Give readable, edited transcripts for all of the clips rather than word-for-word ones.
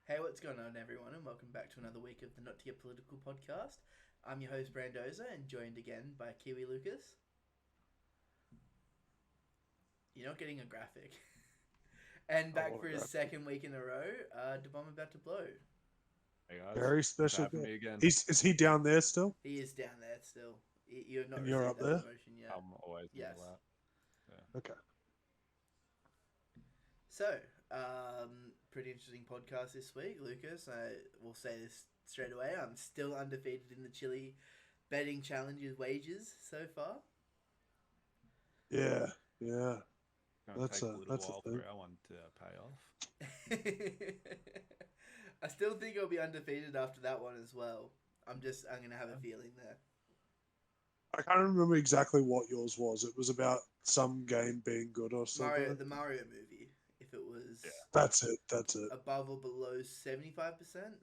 Hey, what's going on, everyone, and welcome back to another week of the Not to Get Political podcast. I'm your host, Brandozer, and joined again by KiwiLucas. You're not getting a graphic. And I back want for to his grab second week in a row, the bomb about to blow. Hey guys, very thanks for special having guest. me again. Is he down there still? He is down there still. You have not And you're received up that there? promotion yet. I'm always in the Yes. lab. Yeah. Okay. So, pretty interesting podcast this week, Lucas. I will say this straight away. I'm still undefeated in the Chili betting challenges wages so far. Yeah, yeah. Gonna That's take a a little that's a while thing. for our one to pay off. I still think I'll be undefeated after that one as well. I'm gonna have a feeling there. I can't remember exactly what yours was. It was about some game being good or Mario, something. the Mario movie. If it was That's it. That's it. above or below 75%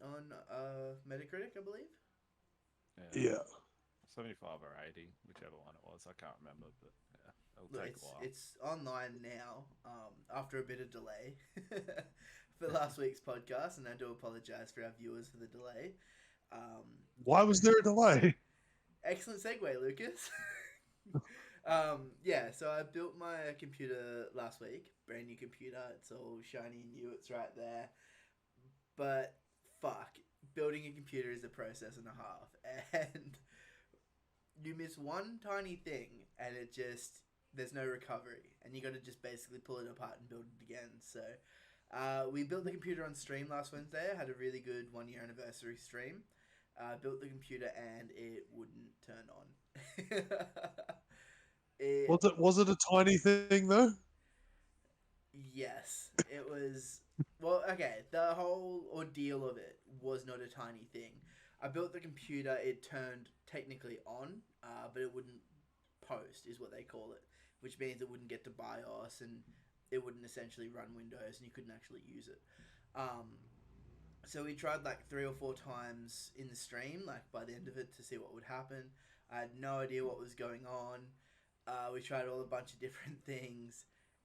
on Metacritic, I believe. Yeah, Yeah. 75 or 80, whichever one it was. I can't remember, but yeah, it'll Look, take a it's while. it's online now. After a bit of delay for last week's podcast, and I do apologize for our viewers for the delay. Why was there a delay? Excellent segue, Lucas. Yeah, so I built my computer last week. Brand new computer. It's all shiny and new. It's right there. But fuck, building a computer is a process and a half. And you miss one tiny thing and it just, there's no recovery. And you got to just basically pull it apart and build it again. So we built the computer on stream last Wednesday. I had a really good 1 year anniversary stream. Built the computer and it wouldn't turn on. it Was it a tiny thing though? Yes, it was. Well, okay, the whole ordeal of it was not a tiny thing. I built the computer, it turned technically on, but it wouldn't post, is what they call it, which means it wouldn't get to BIOS and it wouldn't essentially run Windows and you couldn't actually use it. Um, so we tried like 3 or 4 times in the stream, like by the end of it, to see what would happen. I had no idea what was going on. We tried all a bunch of different things,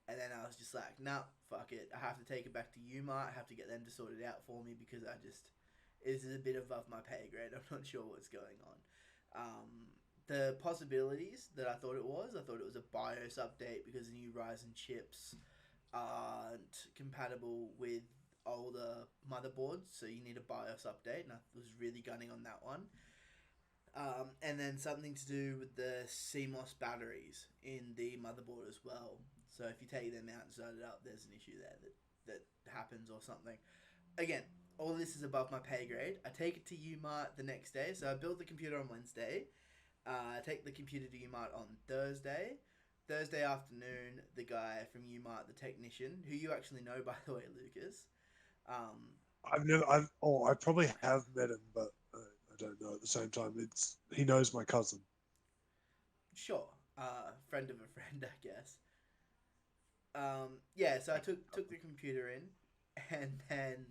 and then I was just like, nah, fuck it. I have to take it back to UMart. I have to get them to sort it out for me because this is a bit above my pay grade. I'm not sure what's going on. The possibilities that I thought it was a BIOS update because the new Ryzen chips aren't compatible with older motherboards, so you need a BIOS update, and I was really gunning on that one. And then something to do with the CMOS batteries in the motherboard as well. So if you take them out and start it up, there's an issue there that happens or something. Again, all this is above my pay grade. I take it to UMart the next day. So I build the computer on Wednesday. I take the computer to UMart on Thursday. Thursday afternoon, the guy from UMart, the technician, who you actually know, by the way, Lucas. I've never. I probably have met him, but I don't know. At the same time, he knows my cousin. Sure, friend of a friend, I guess. Yeah, so I took the computer in, and then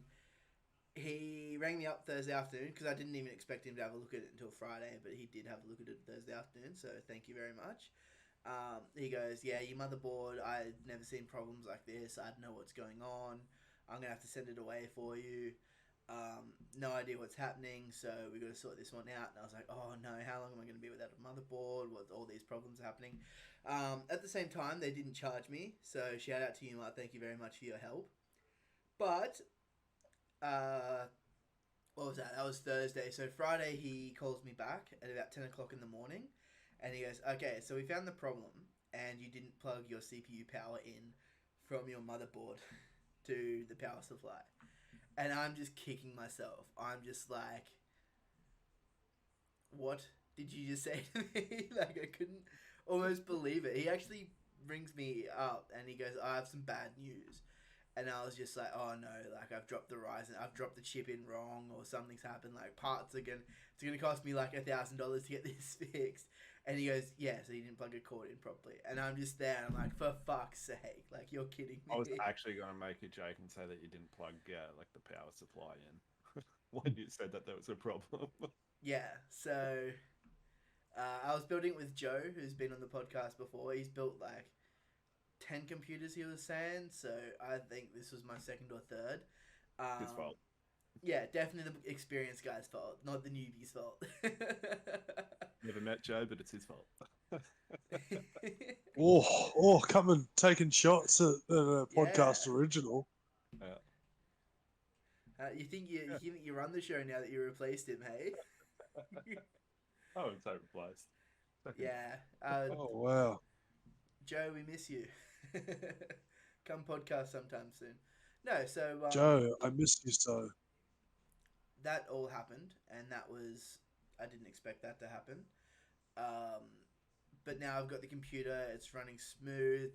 he rang me up Thursday afternoon because I didn't even expect him to have a look at it until Friday, but he did have a look at it Thursday afternoon. So thank you very much. He goes, yeah, your motherboard. I'd never seen problems like this. I don't know what's going on. I'm gonna have to send it away for you. No idea what's happening, so we got to sort this one out. And I was like, oh no, how long am I going to be without a motherboard? What all these problems happening? At the same time, they didn't charge me, so shout out to you, Mark. Thank you very much for your help. But uh, what was that? That was Thursday. So Friday, he calls me back at about 10 o'clock in the morning, and he goes, okay, so we found the problem, and you didn't plug your CPU power in from your motherboard to the power supply. And I'm just kicking myself. I'm just like, what did you just say to me? Like, I couldn't almost believe it. He actually rings me up and he goes, I have some bad news. And I was just like, oh no, like I've dropped the Ryzen, I've dropped the chip in wrong, or something's happened. Like it's gonna cost me like $1,000 to get this fixed. And he goes, yeah, so you didn't plug a cord in properly. And I'm just there, and I'm like, for fuck's sake, like you're kidding I was me. actually going to make a joke and say that you didn't plug like the power supply in when you said that there was a problem. Yeah, so I was building it with Joe, who's been on the podcast before. He's built like 10 computers, he was saying, so I think this was my second or third. His Um, fault. Yeah, definitely the experienced guy's fault, not the newbie's fault. Never met Joe, but it's his fault. Coming taking shots at a Yeah. podcast original. Yeah. You think you run the show now that you replaced him, hey? Oh, so replaced. Yeah. Oh wow, Joe, we miss you. Come podcast sometime soon. No, so Joe, I miss you so. that all happened, and that was I didn't expect that to happen. Um, but now I've got the computer; it's running smooth.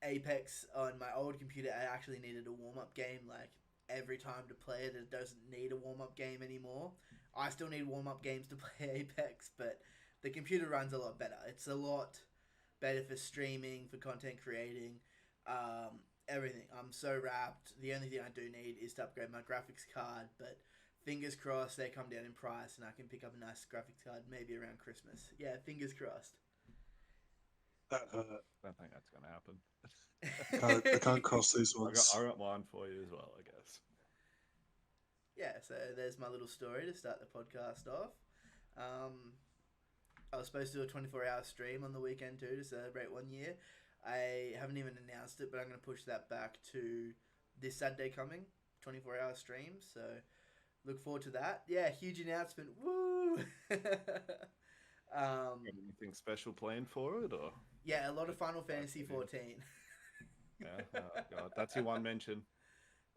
Apex on my old computer, I actually needed a warm up game. Like every time to play it, it doesn't need a warm up game anymore. I still need warm up games to play Apex, but the computer runs a lot better. It's a lot better for streaming, for content creating, everything. I'm so wrapped. The only thing I do need is to upgrade my graphics card, but fingers crossed they come down in price and I can pick up a nice graphics card maybe around Christmas. Yeah, fingers crossed. That hurt. I don't think that's going to happen. I can't cross these ones. I got mine for you as well, I guess. Yeah, so there's my little story to start the podcast off. I was supposed to do a 24-hour stream on the weekend too to celebrate 1 year. I haven't even announced it, but I'm going to push that back to this Saturday coming, 24-hour stream. So look forward to that. Yeah, huge announcement. Woo! Anything special planned for it, or? Yeah, a lot of Final Fantasy 14. Yeah, oh god, that's your one mention.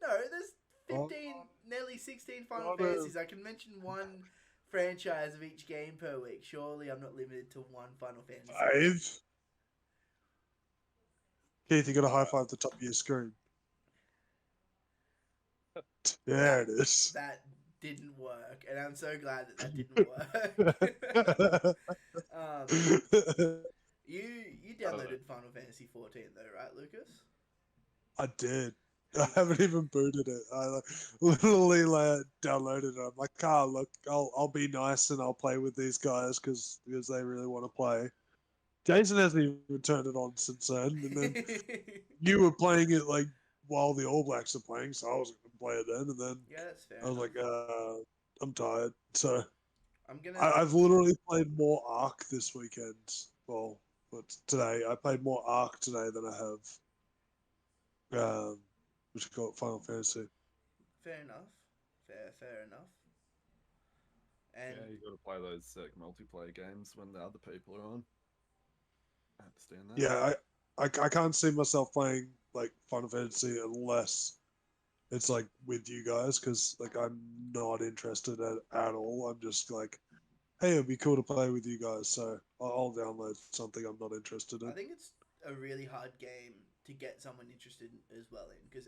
No, there's 15, nearly 16 Final God, Fantasies. I can mention one franchise of each game per week. Surely I'm not limited to one Final Fantasy. 5. Keith, you got to high five the top of your screen. There it is. That didn't work, and I'm so glad that didn't work. You downloaded Final Fantasy 14 though, right, Lucas? I did. I haven't even booted it. I literally downloaded it. I'm like, look, I'll be nice and I'll play with these guys because they really want to play. Jason hasn't even turned it on since then, and then you were playing it like while the All Blacks are playing, so I wasn't gonna play it then. And then Yeah, that's fair. I was enough. like, I'm tired. So I'm gonna. I've literally played more Ark this weekend. Well, but today I played more Ark today than I have. Which is called Final Fantasy. Fair enough. Fair enough. And Yeah, you got to play those multiplayer games when the other people are on. I understand that. Yeah, I can't see myself playing like Final Fantasy unless it's like with you guys because like I'm not interested at all. I'm just like, hey, it'd be cool to play with you guys, so I'll download something I'm not interested in. I think it's a really hard game to get someone interested as well in because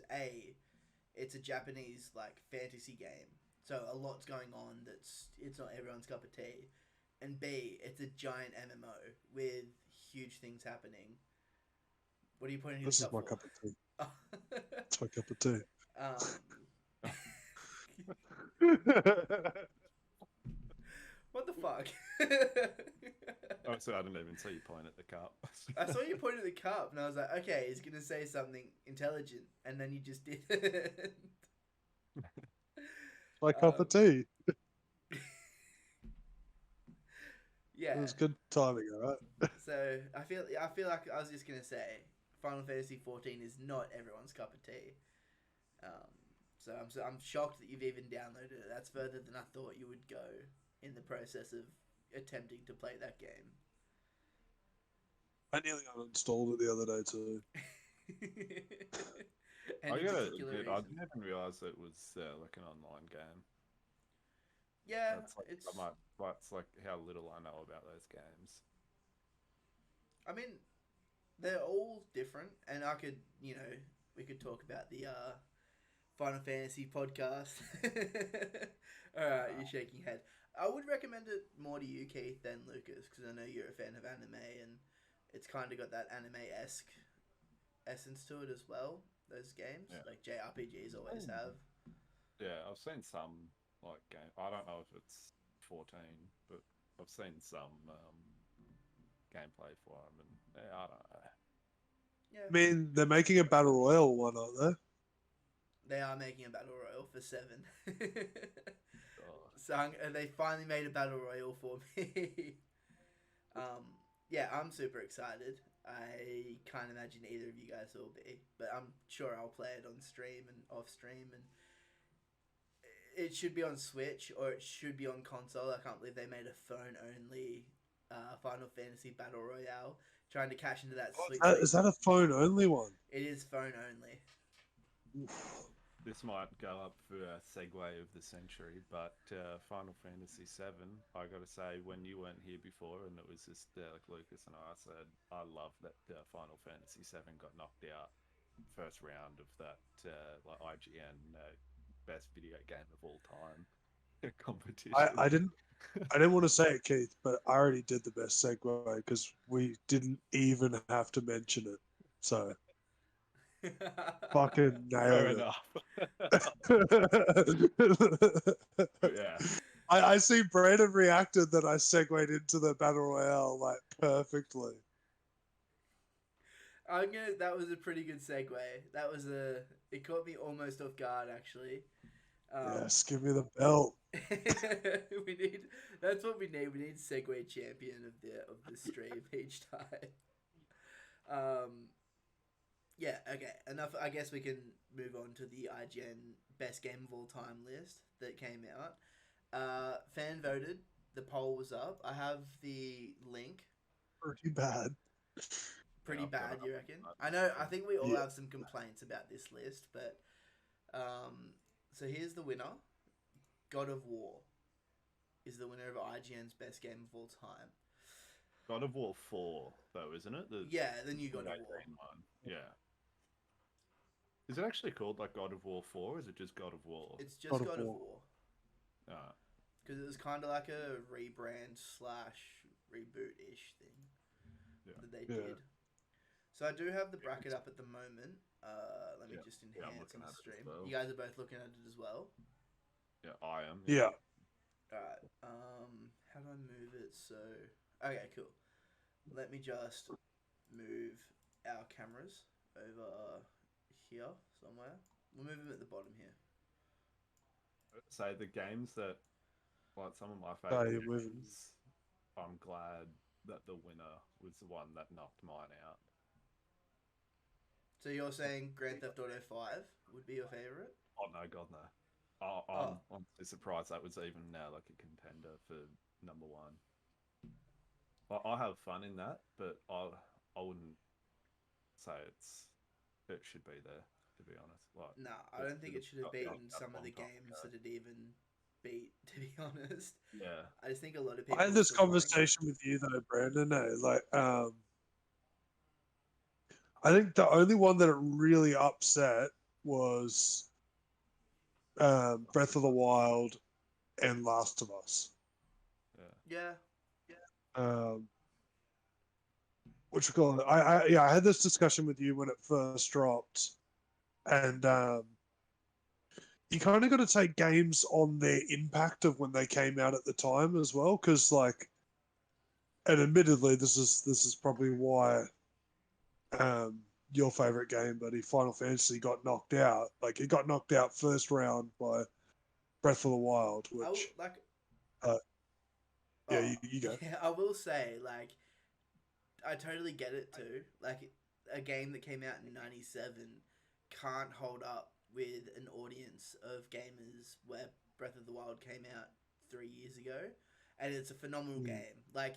it's a Japanese like fantasy game, so a lot's going on it's not everyone's cup of tea, and B, it's a giant MMO with huge things happening. What are you pointing This your is my cup cup of tea. for? It's my cup of tea. What the fuck? Oh, so I didn't even see you point at the cup. I saw you point at the cup, and I was like, okay, he's gonna say something intelligent, and then you just didn't. My cup of tea. Yeah. It was good timing, all right? So I feel like I was just gonna say Final Fantasy 14 is not everyone's cup of tea. So I'm shocked that you've even downloaded it. That's further than I thought you would go in the process of attempting to play that game. I nearly uninstalled it the other day too. Any particular reason? I didn't even realise it was like an online game. Yeah, that's like how little I know about those games. I mean, they're all different, and we could talk about the Final Fantasy podcast. Alright, you're shaking your head. I would recommend it more to you, Keith, than Lucas, because I know you're a fan of anime, and it's kind of got that anime-esque essence to it as well, those games. Yeah. Like JRPGs always have. Yeah, I've seen some, like, game. I don't know if it's 14, but I've seen some gameplay for them, and yeah, I don't know. Yeah. I mean, they're making a battle royale one, aren't they? They are making a battle royale for 7. Oh, So they finally made a battle royale for me. um, yeah, I'm super excited. I can't imagine either of you guys will be, but I'm sure I'll play it on stream and off stream, and it should be on Switch or it should be on console. I can't believe they made a phone only Final Fantasy Battle Royale, trying to cash into that Switch. Is that a phone only one? It is phone only. Oof. this might go up for a segue of the century, but Final Fantasy VII, I got to say, when you weren't here before, and it was just like Lucas and I said, I love that Final Fantasy VII got knocked out first round of that like IGN best video game of all time competition. I didn't want to say it, Keith, but I already did the best segue because we didn't even have to mention it. So fucking Fair nailed enough. it. Yeah. I see Brandon reacted that I segued into the battle royale like perfectly. That was a pretty good segue. It caught me almost off guard actually. Yes, give me the belt. That's what we need. We need segue champion of the stream each time. Yeah, okay. Enough. I guess we can move on to the IGN best game of all time list that came out. Fan voted. The poll was up. I have the link. Pretty bad. Pretty Yeah, I've got bad, it you up. reckon? I know. I think we all Yeah. have some complaints about this list, but so here's the winner. God of War is the winner of IGN's best game of all time. God of War 4, though, isn't it? Yeah, the new God of 2018 War. one. Yeah. Is it actually called like God of War 4, or is it just God of War? It's just God of War. Ah, Because it was kind of like a rebrand / reboot-ish thing that they did. So I do have the bracket up at the moment. Let me just enhance on the stream. well. You guys are both looking at it as well. yeah, I am. Yeah. Alright. How do I move it? So okay, cool. Let me just move our cameras over here somewhere. We'll move them at the bottom here. Say the games that, like some of my Oh, favorite you're moving. games, I'm glad that the winner was the one that knocked mine out. So you're saying Grand Theft Auto 5 would be your favorite? Oh no, God no! I'm honestly surprised that was even now like a contender for number one. I have fun in that, but I wouldn't say it should be there, to be honest. Like, No, I don't think it should have beaten some of the games that it even beat, to be honest. Yeah. I just think a lot of people. I had this conversation with you though, Brandon. I think the only one that it really upset was Breath of the Wild and Last of Us. Yeah. What you call it? I had this discussion with you when it first dropped, and you kind of got to take games on their impact of when they came out at the time as well, because like, and admittedly, this is probably why your favorite game, buddy, Final Fantasy, got knocked out. Like, it got knocked out first round by Breath of the Wild, which you go. Yeah, I will say, like, I totally get it too. Like, a game that came out in '97 can't hold up with an audience of gamers where Breath of the Wild came out 3 years ago, and it's a phenomenal game. Like,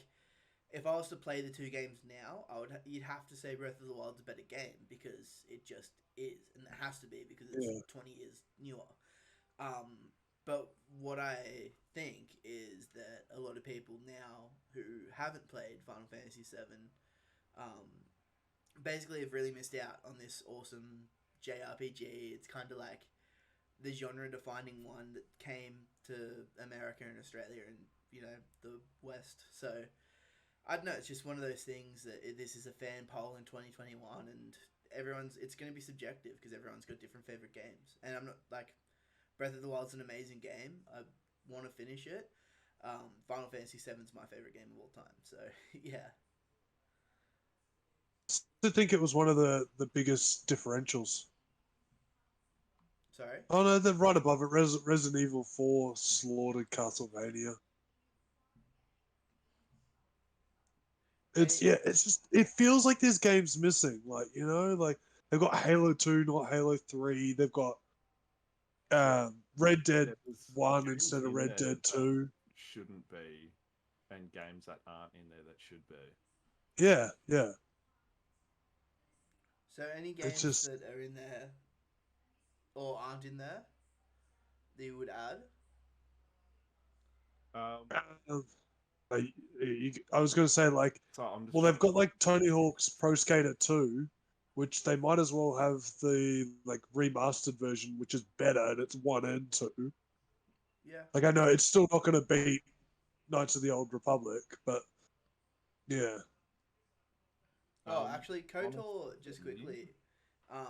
if I was to play the two games now, you'd have to say Breath of the Wild's a better game because it just is, and it has to be because it's 20 years newer. But what I think is that a lot of people now who haven't played Final Fantasy VII basically have really missed out on this awesome JRPG. It's kind of like the genre-defining one that came to America and Australia and, the West. So, I don't know, it's just one of those things that this is a fan poll in 2021 and it's going to be subjective because everyone's got different favorite games. And I'm not, like, Breath of the Wild's an amazing game. I want to finish it. Final Fantasy VII's my favorite game of all time. So, yeah. I think it was one of the biggest differentials. Sorry. Oh no, they're right above it. Resident Evil 4 slaughtered Castlevania. Any, It's just it feels like there's games missing. Like like they've got Halo 2, not Halo 3. They've got Red Dead Yeah, there's 1 games instead of in Red there Dead that 2. shouldn't be, and games that aren't in there that should be. Yeah, yeah. so any It's games just that are in there or aren't in there that you would add? Um, um, I was going to say like, so I'm just well, trying they've to got like Tony Hawk's Pro Skater 2, which they might as well have the like remastered version, which is better and it's 1 and 2. Yeah. Like I know it's still not going to beat Knights of the Old Republic, but yeah, Oh, actually, on a KOTOR, just new. quickly,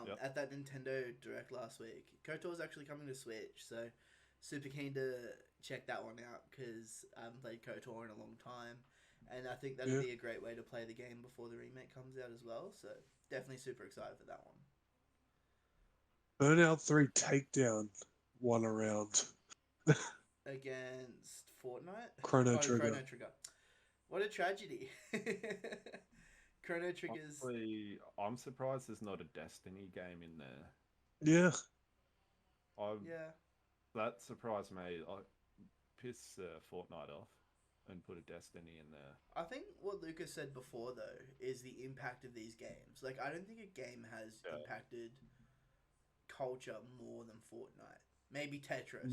Yep. at that Nintendo Direct last week, KOTOR is actually coming to Switch, so super keen to check that one out because I haven't played KOTOR in a long time, and I think that'd yeah. be a great way to play the game before the remake comes out as well. So definitely super excited for that one. Burnout 3 Takedown won around. Against Fortnite, Chrono oh Trigger. Chrono Trigger, what a tragedy! Chrono Trigger's Honestly, I'm surprised there's not a Destiny game in there. Yeah, I yeah. That surprised me. I piss Fortnite off and put a Destiny in there. I think what Lucas said before though is the impact of these games. Like I don't think a game has Yeah. impacted culture more than Fortnite. Maybe Tetris,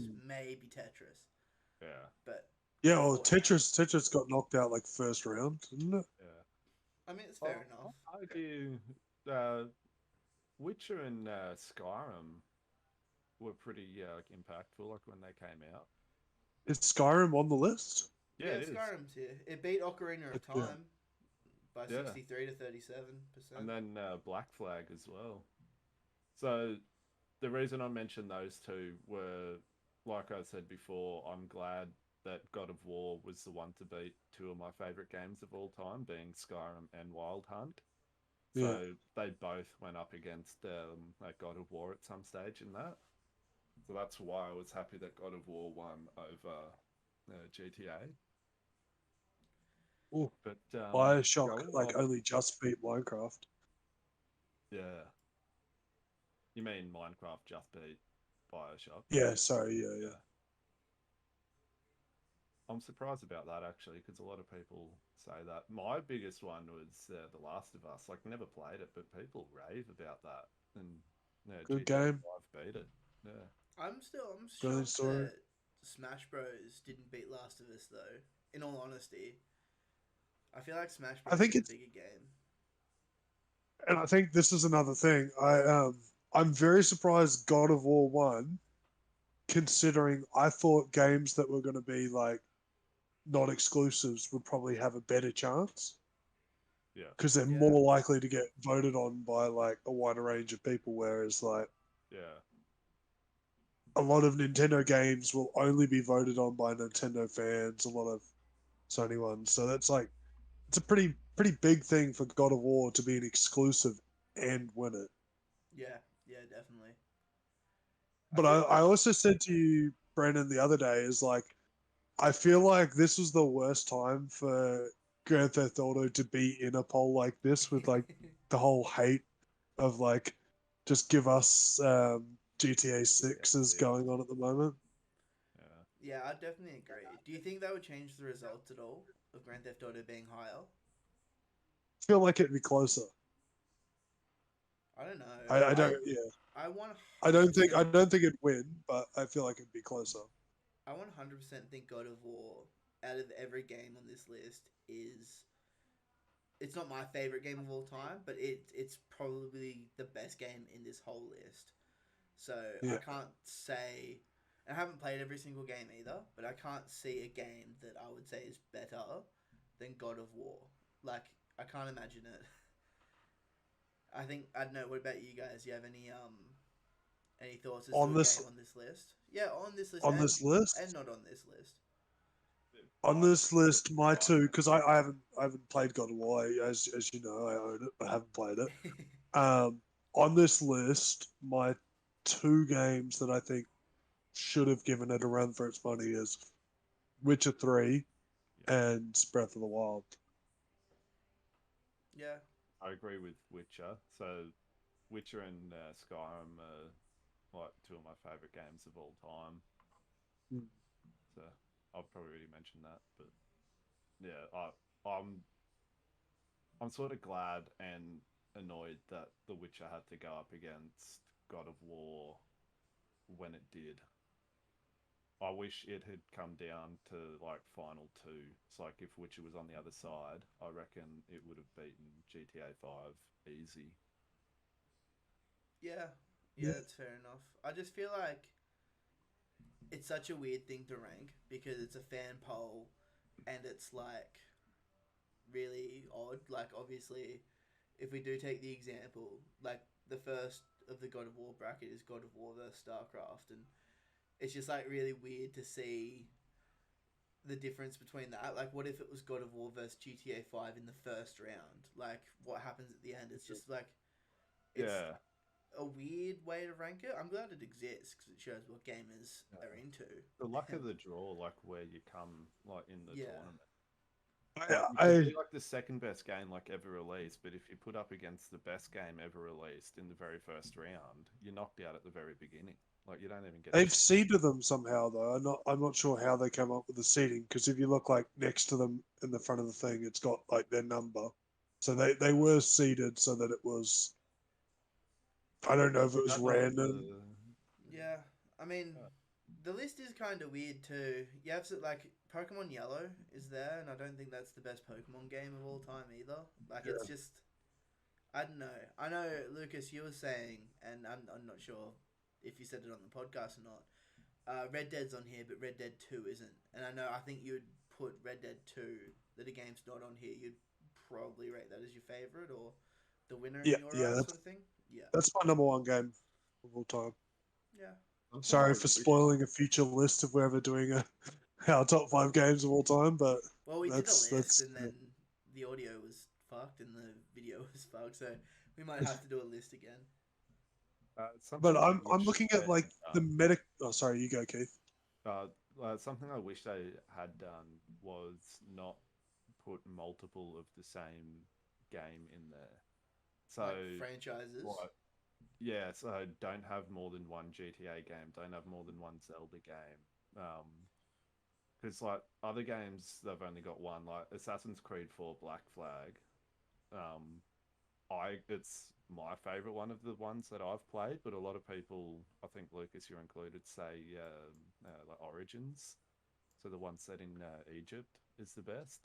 Yeah. but yeah. Well, Fortnite. Tetris got knocked out like first round, didn't it? Yeah. I mean, it's fair enough. I'll argue uh, Witcher and Skyrim were pretty impactful, like when they came out. Is Skyrim on the list? Yeah, Yeah, it is. Skyrim's here. It beat Ocarina of Yeah. Time by Yeah. 63 to 37%. And then Black Flag as well. So the reason I mentioned those two were, like I said before, I'm glad that God of War was the one to beat two of my favorite games of all time, being Skyrim and Wild Hunt. Yeah. So they both went up against like God of War at some stage in that. So that's why I was happy that God of War won over GTA. Ooh, But Bioshock going like off, only just beat Minecraft. yeah, you mean Minecraft just beat Bioshock? Yeah, sorry, yeah. I'm surprised about that actually, because a lot of people say that. My biggest one was The Last of Us. Like, never played it, but people rave about that, and yeah, Good GTA game. 5 beat it. Yeah, I'm Brilliant shocked story. that Smash Bros didn't beat Last of Us though. In all honesty, I feel like Smash I Bros think is a it's, bigger game. and I think this is another thing. I'm very surprised God of War won, considering I thought games that were going to be like not exclusives would probably have a better chance yeah, because they're Yeah. more likely to get voted on by like a wider range of people. Whereas like yeah. a lot of Nintendo games will only be voted on by Nintendo fans. A lot of Sony ones, so that's like it's a pretty big thing for God of War to be an exclusive and win it. Yeah, yeah, definitely. I But feel I also said to you, Brandon, the other day, is like I feel like this was the worst time for Grand Theft Auto to be in a poll like this with like the whole hate of like just give us GTA sixes Yeah, going on at the moment. yeah. yeah, I definitely agree. Do you think that would change the results at all of Grand Theft Auto being higher? I feel like it'd be closer. I don't know. I don't yeah. I I don't think 100% it'd win, but I feel like it'd be closer. I 100% think God of War out of every game on this list is it's not my favorite game of all time, but it's probably the best game in this whole list. So I Yeah. can't say I haven't played every single game either, but I can't see a game that I would say is better than God of War. Like I can't imagine it. I think I don't know. What about you guys? Do you have any thoughts as to On a this game on this list? Yeah, on this list on and this list, not on this list. on this list, my two because I haven't played God of War as you know I own it but haven't played it. On this list, my two games that I think should have given it a run for its money is Witcher 3 and Breath of the Wild. Yeah. I agree with Witcher. So, Witcher and Skyrim are like two of my favorite games of all time. Hmm. So, I've probably already mentioned that, but yeah, I'm sort of glad and annoyed that The Witcher had to go up against God of War when it did. I wish it had come down to like final two. It's like if Witcher was on the other side, I reckon it would have beaten GTA 5 easy. Yeah. Yeah, Yeah, that's fair enough. I just feel like it's such a weird thing to rank because it's a fan poll and it's like really odd. Like, obviously, if we do take the example, like the first of the God of War bracket is God of War versus StarCraft, and it's just like really weird to see the difference between that. Like, what if it was God of War versus GTA 5 in the first round? Like, what happens at the end? It's just like, it's Yeah, a weird way to rank it. I'm glad it exists because it shows what gamers yeah. are into. The luck of the draw, like where you come, like in the Yeah. tournament. Like you could I be like the second best game like ever released, but if you put up against the best game ever released in the very first round, you're knocked out at the very beginning. Like you don't even get a they've chance. seeded them somehow though. I'm not sure how they came up with the seeding because if you look like next to them in the front of the thing, it's got like their number. So they were seeded so that it was. I don't know if it Is was that not random. the? Yeah. I mean, uh, the list is kind of weird too. You have to, like, Pokemon Yellow is there, and I don't think that's the best Pokemon game of all time either. Like, it's Yeah. just. I don't know. I know, Lucas, you were saying, and I'm not sure if you said it on the podcast or not. Red Dead's on here, but Red Dead 2 isn't. And I think you'd put Red Dead 2, that a game's not on here, you'd probably rate that as your favourite or the winner in Yeah, your yeah. eyes, That's sort of thing. Yeah. that's my number one game of all time. Yeah. Something I Sorry for wish spoiling a future list if we're ever doing our top five games of all time, but Well, we did a list, that's and then the audio was fucked and the video was fucked, so we might have to do a list again. something but I I'm wish looking they at like had the done. medic. Oh, sorry, you go, Keith. Uh, something I wish they had done was not put multiple of the same game in there. So, Like franchises. what? Yeah, so don't have more than one GTA game. Don't have more than one Zelda game. Because like other games, they've only got one. Like Assassin's Creed 4 Black Flag. Um, it's my favorite one of the ones that I've played, but a lot of people, I think Lucas, you're included, say like Origins. So the one set in Egypt is the best.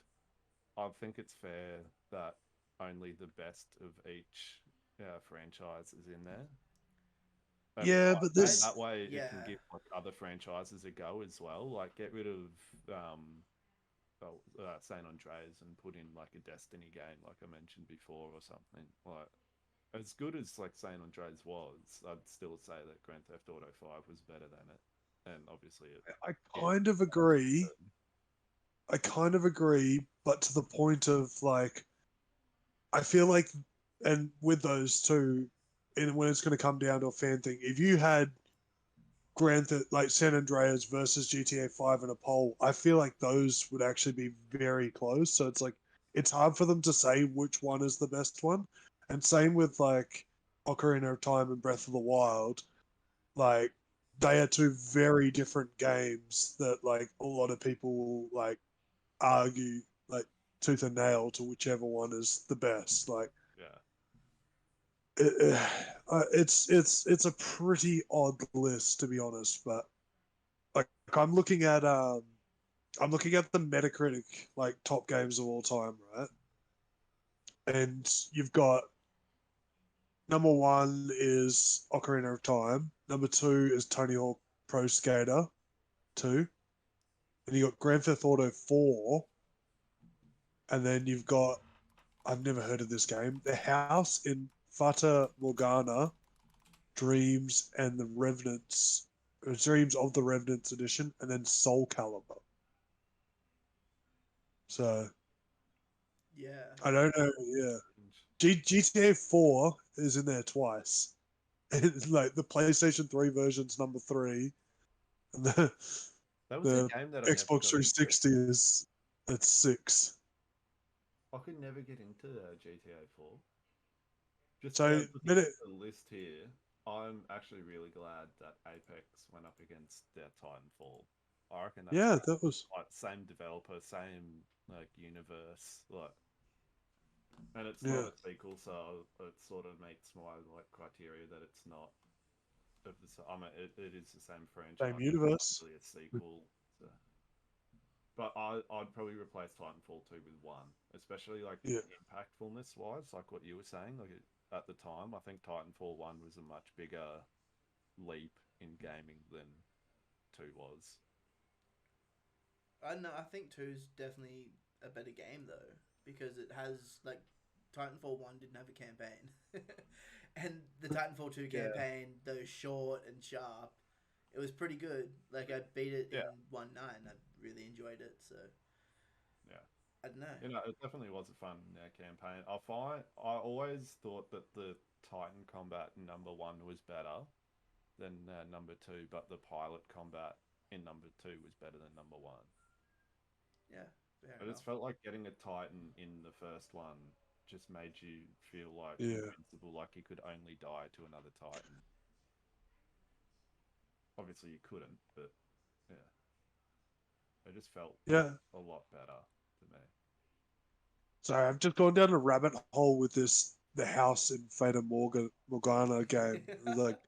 I think it's fair that only the best of each franchise is in there. Yeah, but I And this. that way it can yeah. give like other franchises a go as well. Like get rid of San Andreas and put in like a Destiny game, like I mentioned before, or something. Like as good as like San Andreas was, I'd still say that Grand Theft Auto 5 was better than it. And obviously it I yeah, kind of agree. I kind of agree, but to the point of like, I feel like, and with those two, and when it's going to come down to a fan thing, if you had like San Andreas versus GTA 5 in a poll, I feel like those would actually be very close. So it's like it's hard for them to say which one is the best one. And same with like Ocarina of Time and Breath of the Wild. Like they are two very different games that like a lot of people will like argue like tooth and nail to whichever one is the best. Like yeah. it's a pretty odd list to be honest, but like I'm looking at the Metacritic like top games of all time, right? And you've got number one is Ocarina of Time, number two is Tony Hawk Pro Skater 2, and you got Grand Theft Auto 4, and then you've got I've never heard of this game, The House in Fata Morgana, Dreams and the Revenants, Dreams of the Revenants edition, and then Soul Calibur. So Yeah. I don't know. Yeah, GTA 4 is in there twice, like the PlayStation 3 version's number 3, and That was a the game that I never Xbox got into. 360 is at 6. I could never get into GTA 4. Just So looking minute, at the list here, I'm actually really glad that Apex went up against Titanfall. I reckon that's yeah, great. that was Like same developer, same like universe, like, and it's not yeah, a sequel, so it sort of meets my like criteria that it's not of the. I mean, it is the same same franchise, but it's not universe. really a sequel. So. But I'd probably replace Titanfall 2 with 1, especially like Yeah, impactfulness wise, like what you were saying. Like at the time, I think Titanfall 1 was a much bigger leap in gaming than 2 was. I don't know. I think 2's definitely a better game though because it has like Titanfall 1 didn't have a campaign, and the Titanfall 2 Yeah, campaign, though short and sharp, it was pretty good. Like I beat it in yeah, 1.9. I really enjoyed it. So yeah. I don't know. You know, it definitely was a fun campaign. I always thought that the Titan combat in number 1 was better than number 2, but the pilot combat in number 2 was better than number 1. Yeah, fair I just enough. felt like getting a Titan in the first one just made you feel like yeah, invincible, like you could only die to another Titan. Obviously, you couldn't, but yeah, it just felt yeah. a lot better to me. Sorry, I've just gone down a rabbit hole with the house in Fata Morgana game. Like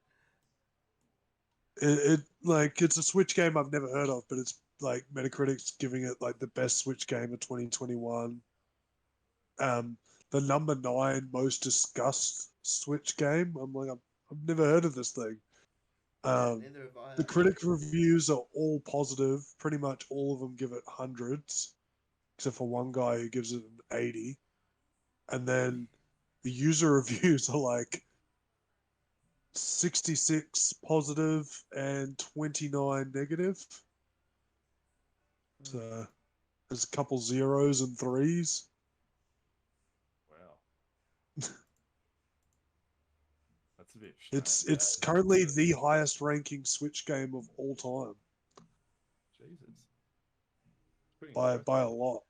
it like it's a Switch game I've never heard of, but it's like Metacritic's giving it like the best Switch game of 2021. Um, the number 9 most discussed Switch game. I'm like, I've never heard of this thing. Yeah, Um, neither have I the critic actually. reviews are all positive. Pretty much all of them give it hundreds, except for one guy who gives it an 80. And then the user reviews are like 66 positive and 29 negative. Hmm. So there's a couple zeros and threes. Wow, that's a bit strange. It's currently the highest ranking Switch game of all time Jesus, pretty by impressive. a lot.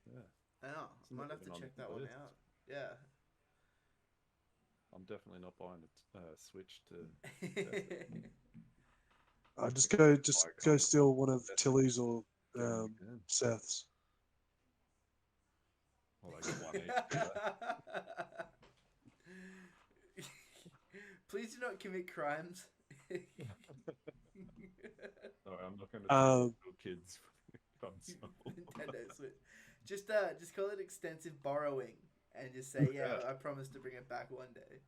Yeah, I know. it's I not might have to even on check the that one list. out. Yeah. I'm definitely not buying a Switch to test it. I I just think I'll just buy a go console steal one of to test it Tilly's or again and again. Seth's. Well, I get one each, do they? Please do not commit crimes. Sorry, I'm not going to steal Um, your kids' console. Nintendo Switch. Just call it extensive borrowing and just say, yeah, Yeah. I promise to bring it back one day.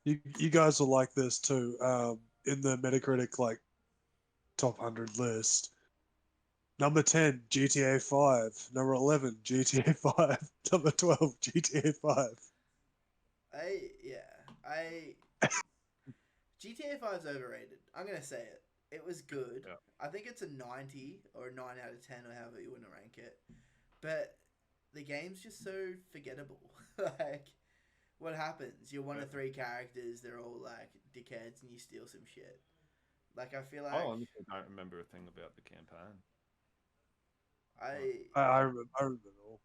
you guys will like this too. In the Metacritic like top 100 list, number 10 GTA 5, number 11 GTA 5, number 12 GTA 5. I GTA 5's overrated. I'm gonna say it. It was good. Yeah. I think it's a 90 or a 9 out of 10 or however you want to rank it. But the game's just so forgettable. Like, what happens? You're one Yeah. of 3 characters. They're all like dickheads, and you steal some shit. Like, I feel I like honestly don't remember a thing about the campaign. Like, I I remember all.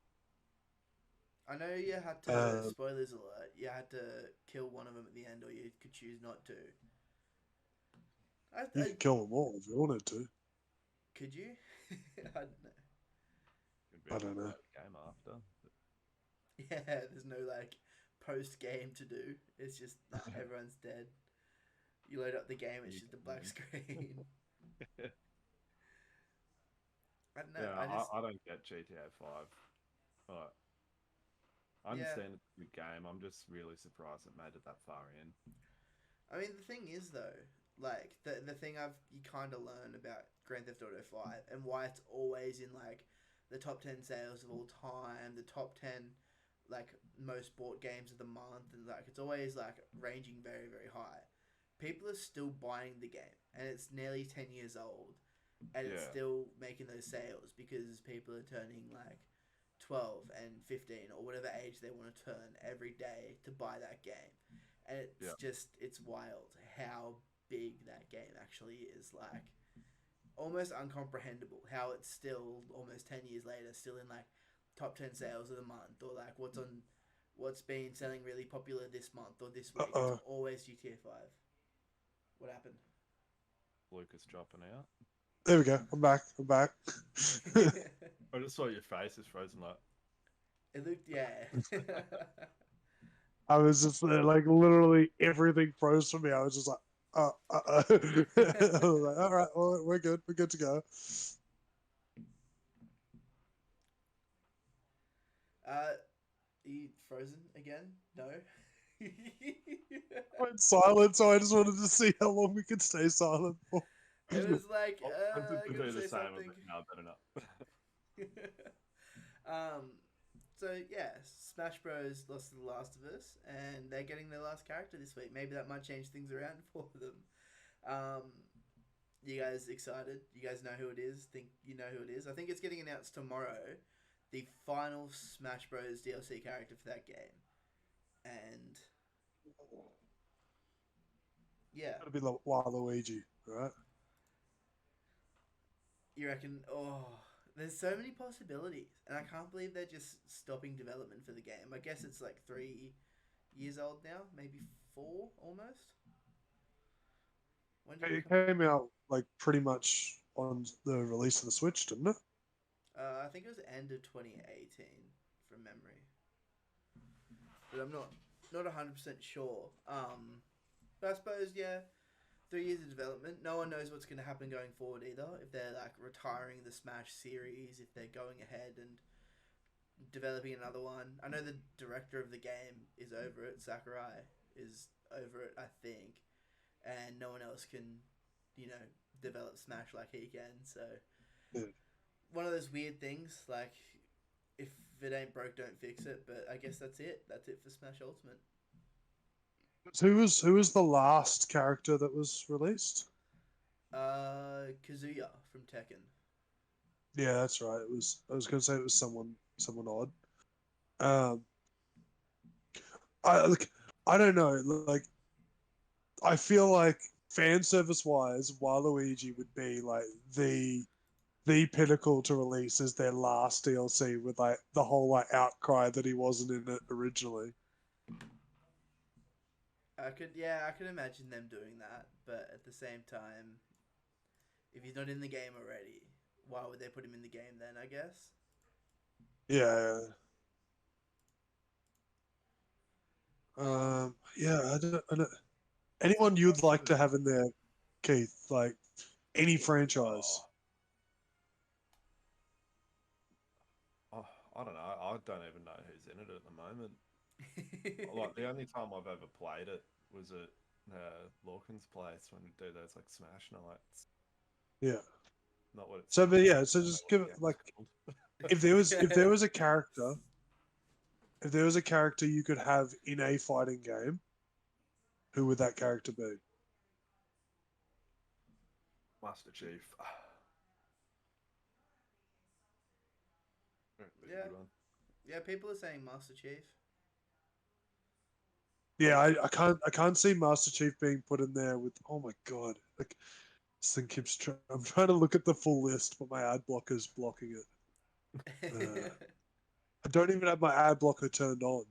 I know you had to, Uh, spoilers alert, you had to kill one of them at the end, or you could choose not to. you could kill them all if you wanted to. Could you? I don't know. could be I able to don't know. play the game after. Yeah, there's no like post game to do. It's just nah, everyone's dead. You load up the game, it's You just a can black screen. win. I don't know. Yeah, I just I don't get GTA 5. But I yeah. understand it's a good game. I'm just really surprised it made it that far in. I mean, the thing is though, like the thing you kind of learn about Grand Theft Auto 5 and why it's always in like the top 10 sales of all time, the top 10 like most bought games of the month, and like it's always like ranging very very high. People are still buying the game, and it's nearly 10 years old, and it's Yeah. still making those sales because people are turning like 12 and 15 or whatever age they want to turn every day to buy that game. and it's Yeah. just it's wild how big that game actually is. Like almost uncomprehendable how it's still almost 10 years later still in like top 10 sales of the month, or like what's been selling really popular this month or this week. It's Uh-oh. always GTA 5. What happened? Lucas dropping out. There we go. I'm back. I'm back. I just saw your face is frozen like. It looked, yeah. I was just like literally everything froze for me. I was just like, I was like, all right, well, we're good. We're good to go. You frozen again? No. Went silent, so I just wanted to see how long we could stay silent for. It was like, Oh, tempted I to gotta do the say same. I was something. like, no, better not. So yeah, Smash Bros. Lost to The Last of Us, and they're getting their last character this week. Maybe that might change things around for them. Um, you guys excited? You guys know who it is? Think you know who it is? I think it's getting announced tomorrow. The final Smash Bros. DLC character for that game, and yeah, Gotta be Waluigi, right? you reckon? Oh, there's so many possibilities, and I can't believe they're just stopping development for the game. I guess it's like 3 years old now, maybe 4 almost. When did it It come? came out like pretty much on the release of the Switch, didn't it? I think it was end of 2018 from memory, but I'm not 100% sure. But I suppose yeah, 3 years of development. No one knows what's going to happen going forward either. If they're like retiring the Smash series, if they're going ahead and developing another one. I know the director of the game is over it. Sakurai is over it, I think, and no one else can, develop Smash like he can. So Yeah. one of those weird things, like if it ain't broke, don't fix it. But I guess that's it. That's it for Smash Ultimate. Who was the last character that was released? Kazuya from Tekken. Yeah, that's right. It was. I was going to say it was someone odd. Um, I like. I don't know. Like, I feel like fan service wise, Waluigi would be like the pinnacle to release as their last DLC with like the whole like outcry that he wasn't in it originally. I could imagine them doing that, but at the same time, if he's not in the game already, why would they put him in the game then? I guess. Yeah. Um, Yeah. I don't. Anyone you'd like to have in there, Keith? Like any franchise? Oh, I don't know. I don't even know who's in it at the moment. Like the only time I've ever played it was at Lawkins' place when we do those like Smash nights. Yeah. Not what it So, stands but for. yeah. I So don't know just what give the it game's like called. if there was a character, if there was a character you could have in a fighting game, who would that character be? Master Chief. That'd be a yeah, good one. yeah. People are saying Master Chief. Yeah, I can't see Master Chief being put in there with. Oh my god! Like this thing keeps. I'm trying to look at the full list, but my ad blocker's blocking it. I don't even have my ad blocker turned on.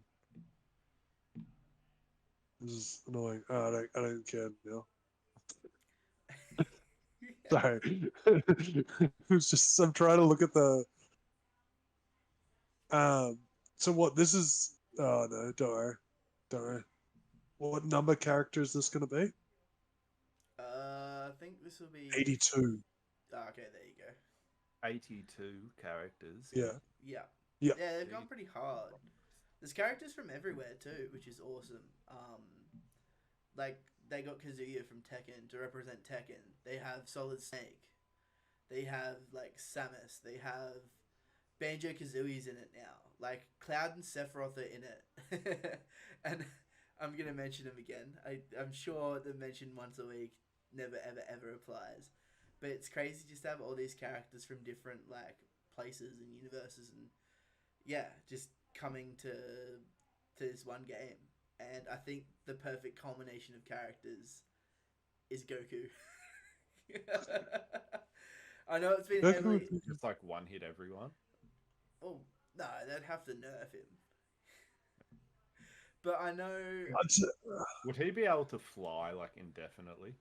This is annoying. Oh, I don't care now. Sorry. It's just I'm trying to look at the. Um. So what? This is. Oh no! Don't worry. Don't worry. What number character is this going to be? I think this will be. 82. Oh, okay, there you go. 82 characters. Yeah. Yeah, Yeah. yeah. They've gone Gee. pretty hard. There's characters from everywhere too, which is awesome. Like they got Kazuya from Tekken to represent Tekken. They have Solid Snake. They have like Samus. They have Banjo Kazooie's in it now. Like Cloud and Sephiroth are in it, and I'm gonna mention them again. I'm sure the mention once a week never ever ever applies, but it's crazy just to have all these characters from different like places and universes and yeah, just coming to this one game. and I think the perfect culmination of characters is Goku. I know it's been Goku heavily. would be Just like one hit everyone. Oh no, they'd have to nerf him. But I know. I'd say- Would he be able to fly like indefinitely?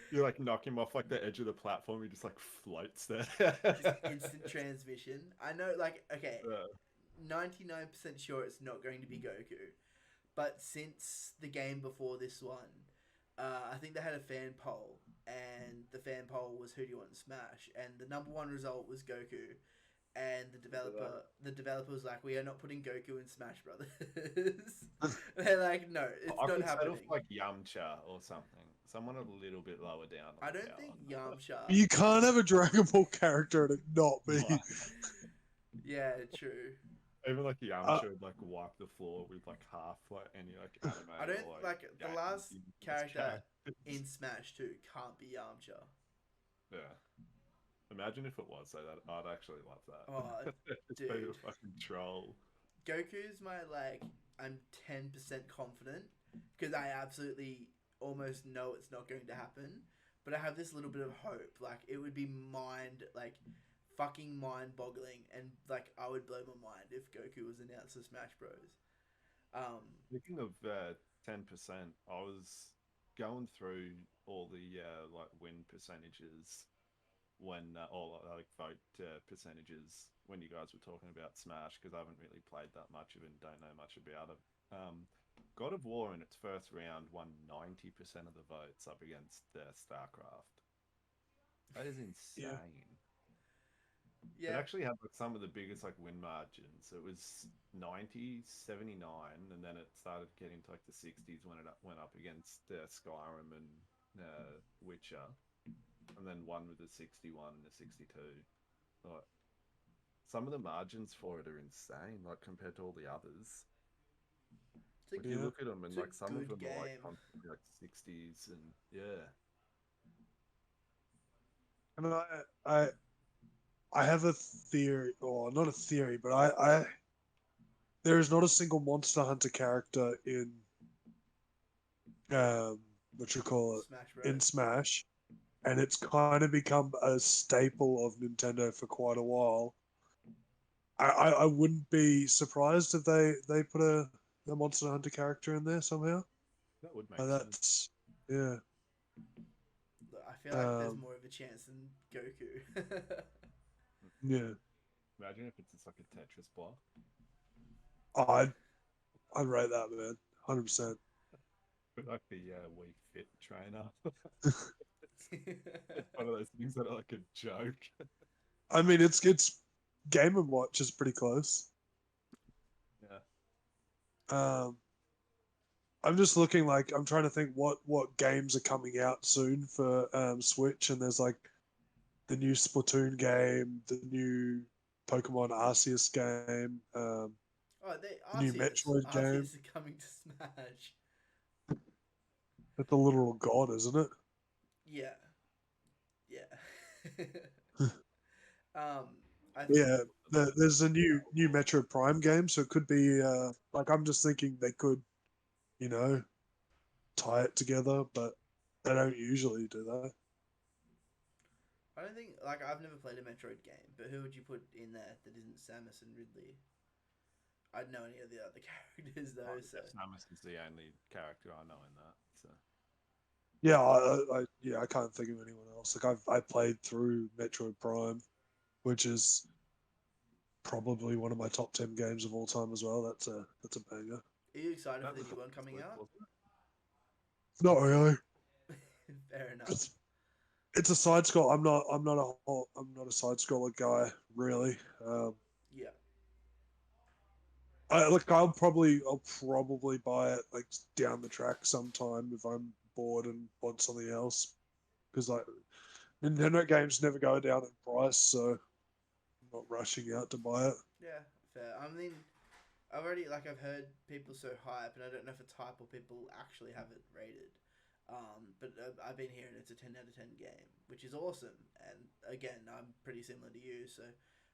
You like knock him off like the edge of the platform, he just like floats there. Just instant transmission. I know, like, okay, Yeah. 99% sure it's not going to be Goku. But since the game before this one, I think they had a fan poll, and the fan poll was who do you want in Smash, and the number one result was Goku, and the developer was like, we are not putting Goku in Smash Brothers. They're like, no, it's I not could set happening. off like Yamcha or something. Someone a little bit lower down. On I the don't tower. think Yamcha. You can't have a Dragon Ball character and it not be. No. Yeah, true. Even like Yamcha would like wipe the floor with like half like any like anime. I don't or, like the game last in his character characters. in Smash 2 can't be Yamcha. Yeah. Imagine if it was so that I'd actually love that. Oh, Just be dude. a fucking troll. Goku's my, like, I'm 10% confident because I absolutely almost know it's not going to happen, but I have this little bit of hope. Like, it would be fucking mind-boggling, and, like, I would blow my mind if Goku was announced as Smash Bros. Speaking of 10%, I was going through all the like win percentages when all like vote percentages when you guys were talking about Smash because I haven't really played that much of it and don't know much about it. God of War in its first round won 90% of the votes up against StarCraft. That is insane. It Yeah, actually had like some of the biggest like win margins. It was 90, 79, and then it started getting to like the 60s when it went up against Skyrim and Witcher, and then one with a 61 and a 62. Like, some of the margins for it are insane, like compared to all the others. it's Like a, you Yeah. look at them, and it's a like some of good them are like game. constantly like 60s, and yeah. And I have a theory, or not a theory, but I there is not a single Monster Hunter character in what you call Smash it in Bros. Smash, and it's kind of become a staple of Nintendo for quite a while. I wouldn't be surprised if they put a Monster Hunter character in there somehow. That would make sense. That's yeah. Look, I feel like there's more of a chance than Goku. Yeah. Imagine if it's just like a Tetris block. I'd rate that, man. 100%. Like the Wii Fit trainer. It's one of those things that are like a joke. I mean, it's Game and Watch is pretty close. Yeah. I'm just looking like I'm trying to think what games are coming out soon for Switch, and there's like the new Splatoon game, the new Pokemon Arceus game, Oh, the new Metroid game. Arceus are coming to Smash. That's a literal god, isn't it? Yeah. Yeah. I think, Yeah, there's a new Metroid Prime game, so it could be like I'm just thinking they could, you know, tie it together, but they don't usually do that. I don't think, like, I've never played a Metroid game, but who would you put in there that isn't Samus and Ridley? I don't know any of the other characters though, so. Samus is the only character I know in that. So Yeah, I can't think of anyone else. Like I played through Metroid Prime, which is probably one of my top 10 games of all time as well. That's a banger. Are you excited that for the was new one coming Switch, out? wasn't it? Not really. Fair enough. It's a side scroll. I'm not a side scroller guy really. Yeah. I'll probably buy it like down the track sometime if I'm bored and want something else, because like Nintendo games never go down in price, so I'm not rushing out to buy it. Yeah, fair. I mean, I've heard people so hype, and I don't know if it's hype or people actually have it rated. But I've been hearing it's a 10 out of 10 game, which is awesome. And again, I'm pretty similar to you, so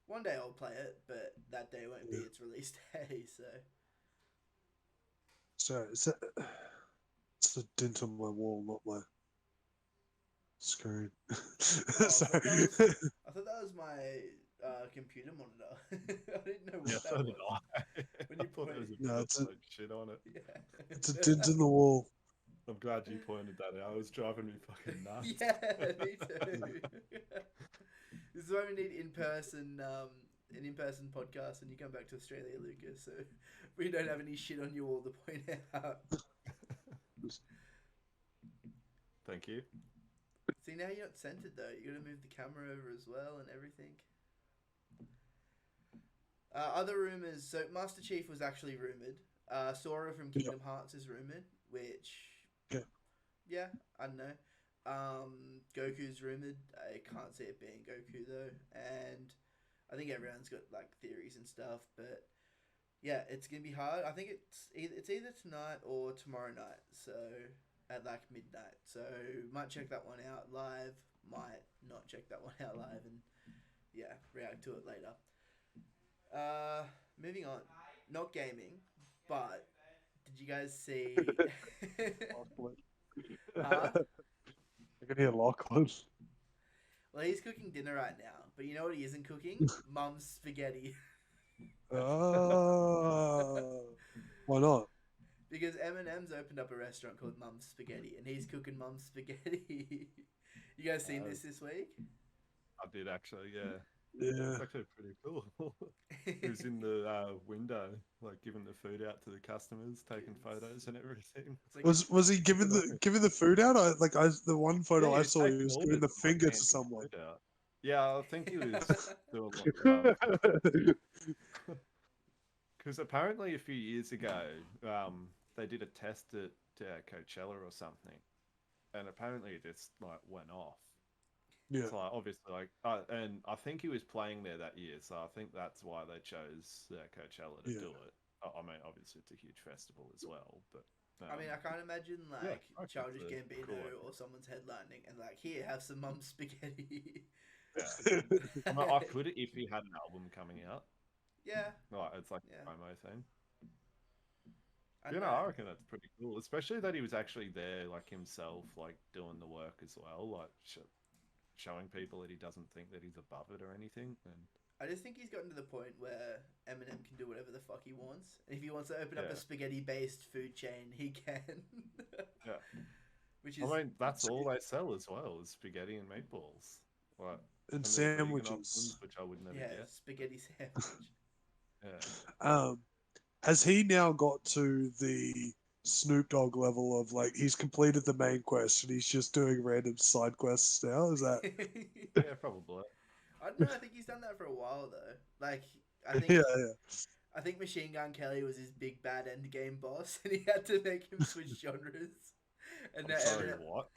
one day I'll play it, but that day won't be its release day. So Sorry, is that... It's a dent on my wall, not my screen. Oh, I Sorry. thought that was my computer monitor. I didn't know what Yeah, that so did was. I. When I you thought there was a No, bit it's of a, like shit on it. Yeah. it's a dent in the wall. I'm glad you pointed that out. It was driving me fucking nuts. Yeah, me too. This is why we need an in-person podcast when you come back to Australia, Lucas, so we don't have any shit on you all to point out. Thank you. See, now you're not centered though. You gotta move the camera over as well and everything. Other rumors. So Master Chief was actually rumored. Sora from Kingdom Hearts is rumored, which Okay. yeah, I don't know. Goku's rumored. I can't see it being Goku though, and I think everyone's got like theories and stuff. But yeah, it's gonna be hard. I think it's either tonight or tomorrow night. So at like midnight. So might check that one out live. Might not check that one out live, and yeah, react to it later. Moving on. Not gaming, but did you guys see? Huh? I can hear Lachlan. Well, he's cooking dinner right now, but you know what he isn't cooking? Mum's spaghetti. Why not? Because Eminem's opened up a restaurant called Mum's Spaghetti, and he's cooking Mum's spaghetti. You guys seen this week? I did actually, yeah. Yeah. It's actually pretty cool. He was in the window, like giving the food out to the customers, taking photos and everything. Like Was he giving the food out? The one photo Yeah, I he was saw, he taking was orders giving the and, like, finger to handing someone. food out. Yeah, I think he was doing like because apparently a few years ago, they did a test at Coachella or something, and apparently it just like went off. Yeah. So like, obviously, like, and I think he was playing there that year, so I think that's why they chose Coachella to do it. I mean, obviously it's a huge festival as well, but I mean, I can't imagine like I think Childish it's a Gambino cool idea. or someone's headlining and like, here, have some Mum's spaghetti. Yeah. I mean, I could if he had an album coming out. Yeah. Like, it's like Yeah. a promo thing. I You know, know. I reckon that's pretty cool, especially that he was actually there, like himself, like doing the work as well, like showing people that he doesn't think that he's above it or anything. And I just think he's gotten to the point where Eminem can do whatever the fuck he wants. And if he wants to open up a Yeah. spaghetti-based food chain, he can. yeah, Which is I mean, that's all they sell as well is spaghetti and meatballs, like And and the vegan sandwiches. options, which I would never yeah, get. spaghetti sandwich. Yeah, Has he now got to the Snoop Dogg level of like he's completed the main quest and he's just doing random side quests now? Is that yeah, probably. I don't know. I think he's done that for a while though. Like, I think yeah. I think Machine Gun Kelly was his big bad end game boss, and he had to make him switch genres. And I'm sorry, what?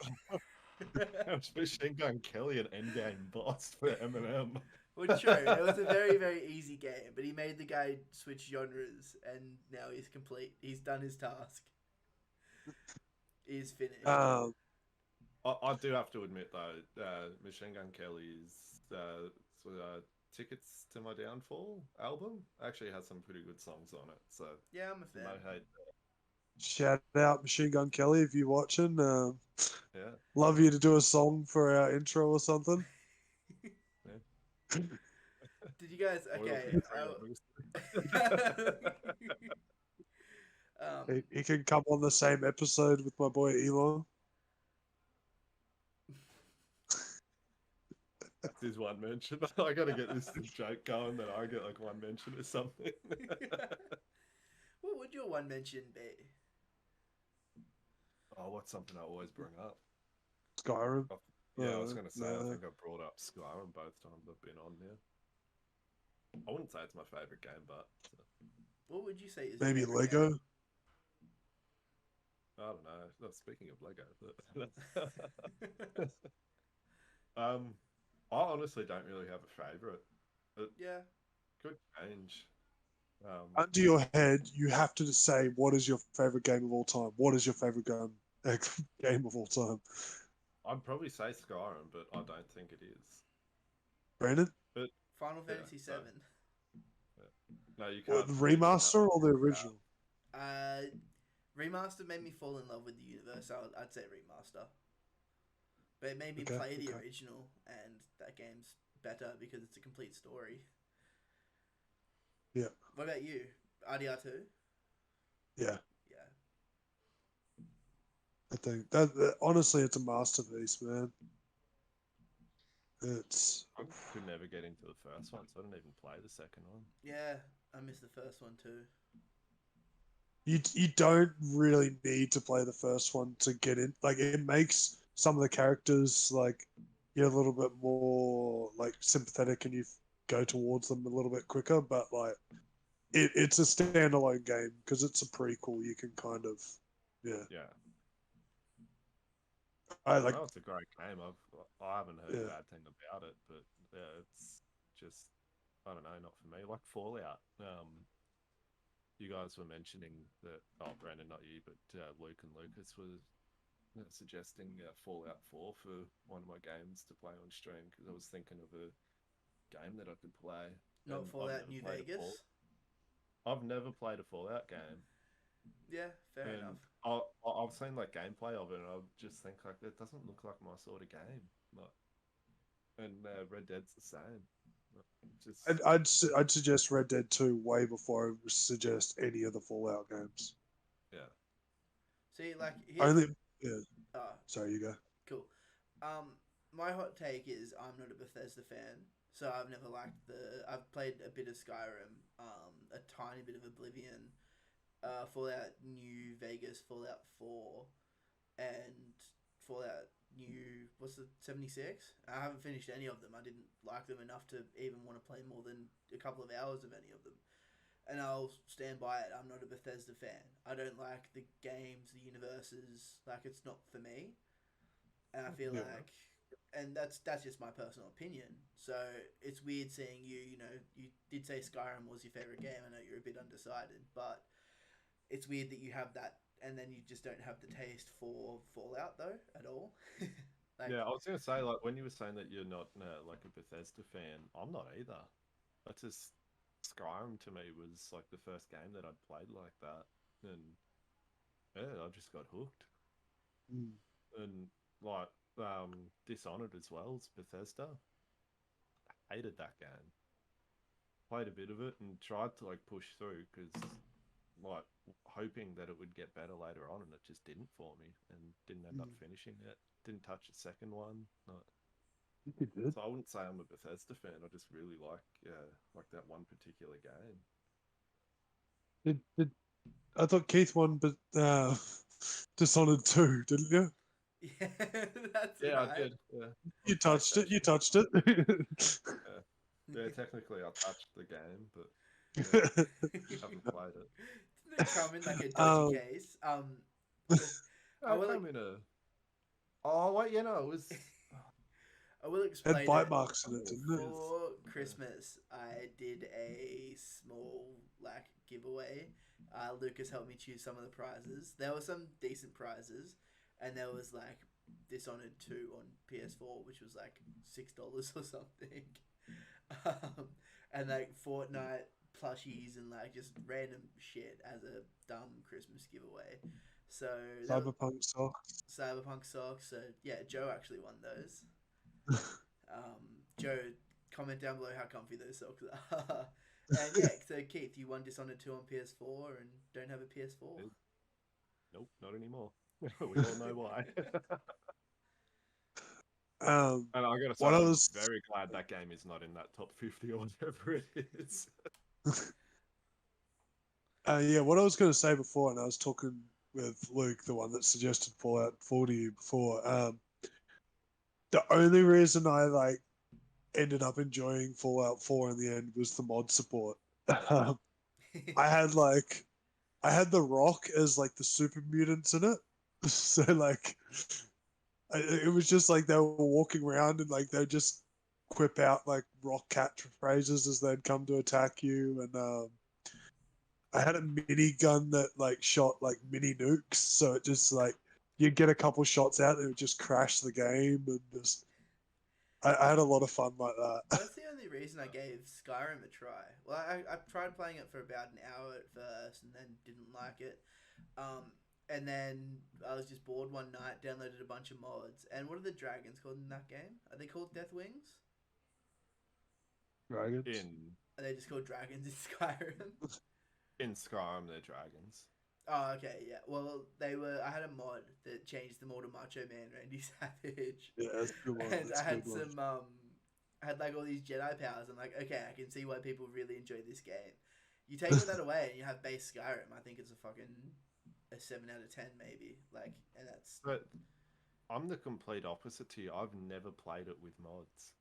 Machine Gun Kelly an endgame boss for Eminem. Well, true. It was a very, very easy game, but he made the guy switch genres, and now he's complete. He's done his task. He's finished. Um, I do have to admit though, Machine Gun Kelly's "Tickets to My Downfall" album actually has some pretty good songs on it. So yeah, I'm a fan. no hate. shout out Machine Gun Kelly if you're watching. Yeah. Love you to do a song for our intro or something. Yeah. Did you guys? Okay. He can come on the same episode with my boy Elon. That's his one mention. I gotta get this joke going that I get like one mention or something. What would your one mention be? Oh, what's something I always bring up? Skyrim. Yeah, I was gonna say. no. I think I brought up Skyrim both times I've been on here. I wouldn't say it's my favorite game, but What would you say is Maybe your favorite Lego. game? I don't know. Not speaking of Lego, I honestly don't really have a favorite. It Yeah. could change. Under your head, you have to say what is your favorite game of all time. What is your favorite game of all time? I'd probably say Skyrim, but I don't think it is. Brandon? But Final yeah, Fantasy so- VII. no, you What, can't. the remaster or the original? Remaster made me fall in love with the universe. I'd say remaster, but it made me Okay, play the okay. original, and that game's better because it's a complete story. Yeah, What about you? RDR2? yeah. Yeah. I think that honestly, it's a masterpiece, man. It's I could never get into the first one, so I didn't even play the second one. Yeah, I missed the first one too. you don't really need to play the first one to get in. Like it makes some of the characters like you're a little bit more like sympathetic and you go towards them a little bit quicker. But like it's a standalone game because it's a prequel. You can kind of yeah. Yeah. I I like know it's a great game. I haven't heard a yeah. bad thing about it, but yeah, it's just I don't know, not for me. Like Fallout. You guys were mentioning that. Oh, Brandon, not you, but Luke and Lucas were suggesting Fallout 4 for one of my games to play on stream because I was thinking of a game that I could play, Not and I've Fallout never New played a Fall. Vegas. I've never played a Fallout game, Yeah, fair and enough. I've seen like gameplay of it, and I just think like it doesn't look like my sort of game. Like, and Red Dead's the same. Like, just I'd suggest Red Dead 2 way before I would suggest any of the Fallout games. yeah, See, like here's Only yeah. uh Sorry, you go. cool. My hot take is I'm not a Bethesda fan, so I've never liked the. I've played a bit of Skyrim, a tiny bit of Oblivion, Fallout New Vegas, Fallout 4, and Fallout New. What's the 76? I haven't finished any of them. I didn't like them enough to even want to play more than a couple of hours of any of them. And I'll stand by it. I'm not a Bethesda fan. I don't like the games, the universes. Like it's not for me. And I feel Yeah. like, and that's just my personal opinion. So it's weird seeing you. You know, you did say Skyrim was your favorite game. I know you're a bit undecided, but it's weird that you have that, and then you just don't have the taste for Fallout though at all. Like, yeah. I was gonna say like when you were saying that you're not like a Bethesda fan, I'm not either. That's just Skyrim to me was like the first game that I'd played like that, and yeah, I just got hooked. Mm. And like Dishonored as well as Bethesda, hated that game. Played a bit of it and tried to like push through because like hoping that it would get better later on, and it just didn't for me, and didn't end up Mm. finishing it. Didn't touch the second one. You did. So I wouldn't say I'm a Bethesda fan. I just really like that one particular game. Did I thought Keith won, but Dishonored 2, didn't you? yeah, that's Yeah, I right. did. Yeah, on You touched it. You PlayStation. touched it. Yeah, yeah. Technically, I touched the game, but yeah, haven't played it. Didn't it come in like a dodgy um, case? The, I I will. come in a. Oh wait, you know, it was. I will had explain bite it. marks in it, didn't it? For Christmas, I did a small like giveaway. Lucas helped me choose some of the prizes. There were some decent prizes, and there was like Dishonored 2 on PS4, which was like $6 or something, and like Fortnite plushies and like just random shit as a dumb Christmas giveaway. So that was Cyberpunk socks. Cyberpunk socks. So yeah, Joe actually won those. Joe, comment down below how comfy those socks are. And yeah, so Keith, you won Dishonored 2 on PS4 and don't have a PS4. Nope, not anymore. We all know why. um, And I gotta say, what I I'm was very glad that game is not in that top 50 or whatever it is. yeah, what I was going to say before, and I was talking with Luke, the one that suggested Fallout 4 to you before. The only reason I like ended up enjoying Fallout 4 in the end was the mod support. Um, I had like I had the Rock as like the super mutants in it, so like it was just like they were walking around and like they just quip out like rock catchphrases as they'd come to attack you, and I had a mini gun that like shot like mini nukes, so it just like you'd get a couple shots out and it would just crash the game, and just I had a lot of fun like that. That's the only reason I gave Skyrim a try. Well, I tried playing it for about an hour at first and then didn't like it. And then I was just bored one night, downloaded a bunch of mods. And what are the dragons called in that game? Are they called Death Wings? Dragons. Are they just called dragons in Skyrim? In Skyrim, they're dragons. Oh, okay, yeah. Well, they were. I had a mod that changed them all to Macho Man Randy Savage. Yeah, that's a good one. And That's I a had good one. some I had like all these Jedi powers. I'm like, okay, I can see why people really enjoy this game. You take all that away and you have base Skyrim. I think it's a fucking a 7 out of 10 maybe. Like, and that's But I'm the complete opposite to you. I've never played it with mods,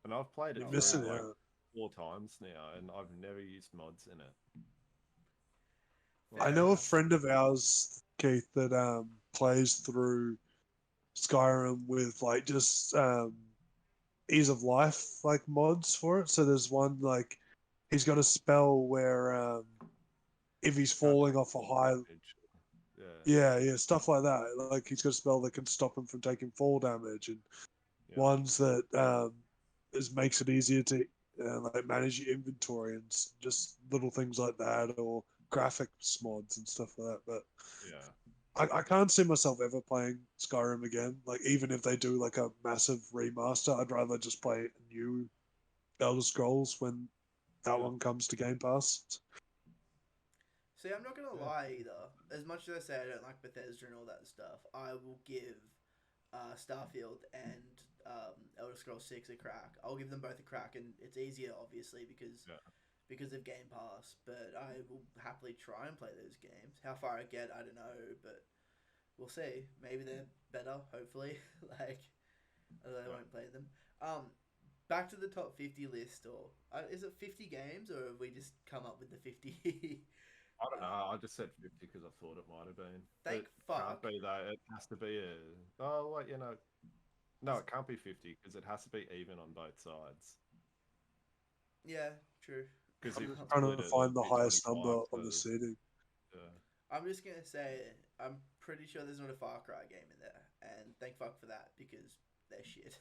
and I've played it You're Oh, through missing wow. like out. 4 times now, and I've never used mods in it. I Fair know a enough. friend of ours, Keith, that plays through Skyrim with like just ease of life like mods for it. So there's one like he's got a spell where if he's Can't falling take off a fall high, damage. Yeah, yeah, stuff like that. Like he's got a spell that can stop him from taking fall damage, and yeah, ones that makes it easier to like manage your inventory and just little things like that, or graphics mods and stuff like that. But yeah. I can't see myself ever playing Skyrim again. Like even if they do like a massive remaster, I'd rather just play a new Elder Scrolls when that Yeah. one comes to Game Pass. See, I'm not gonna Yeah. lie either. As much as I say I don't like Bethesda and all that stuff, I will give Starfield and Elder Scrolls 6 a crack. I'll give them both a crack, and it's easier obviously Yeah. because of Game Pass. But I will happily try and play those games. How far I get, I don't know, but we'll see. Maybe they're better. Hopefully, like although I Yeah. won't play them. Back to the top 50 list, or is it 50 games, or have we just come up with the 50? I don't know. uh, I just said 50 because I thought it might have been. thank It can't fuck. be though. It has to be a. Oh, wait, you know. No, it can't be 50 because it has to be even on both sides. Yeah, true. Because I'm if just you trying split to it, find it'd the be highest number 25 on the to. seating. Yeah. I'm just gonna say I'm pretty sure there's not a Far Cry game in there, and thank fuck for that because they're shit.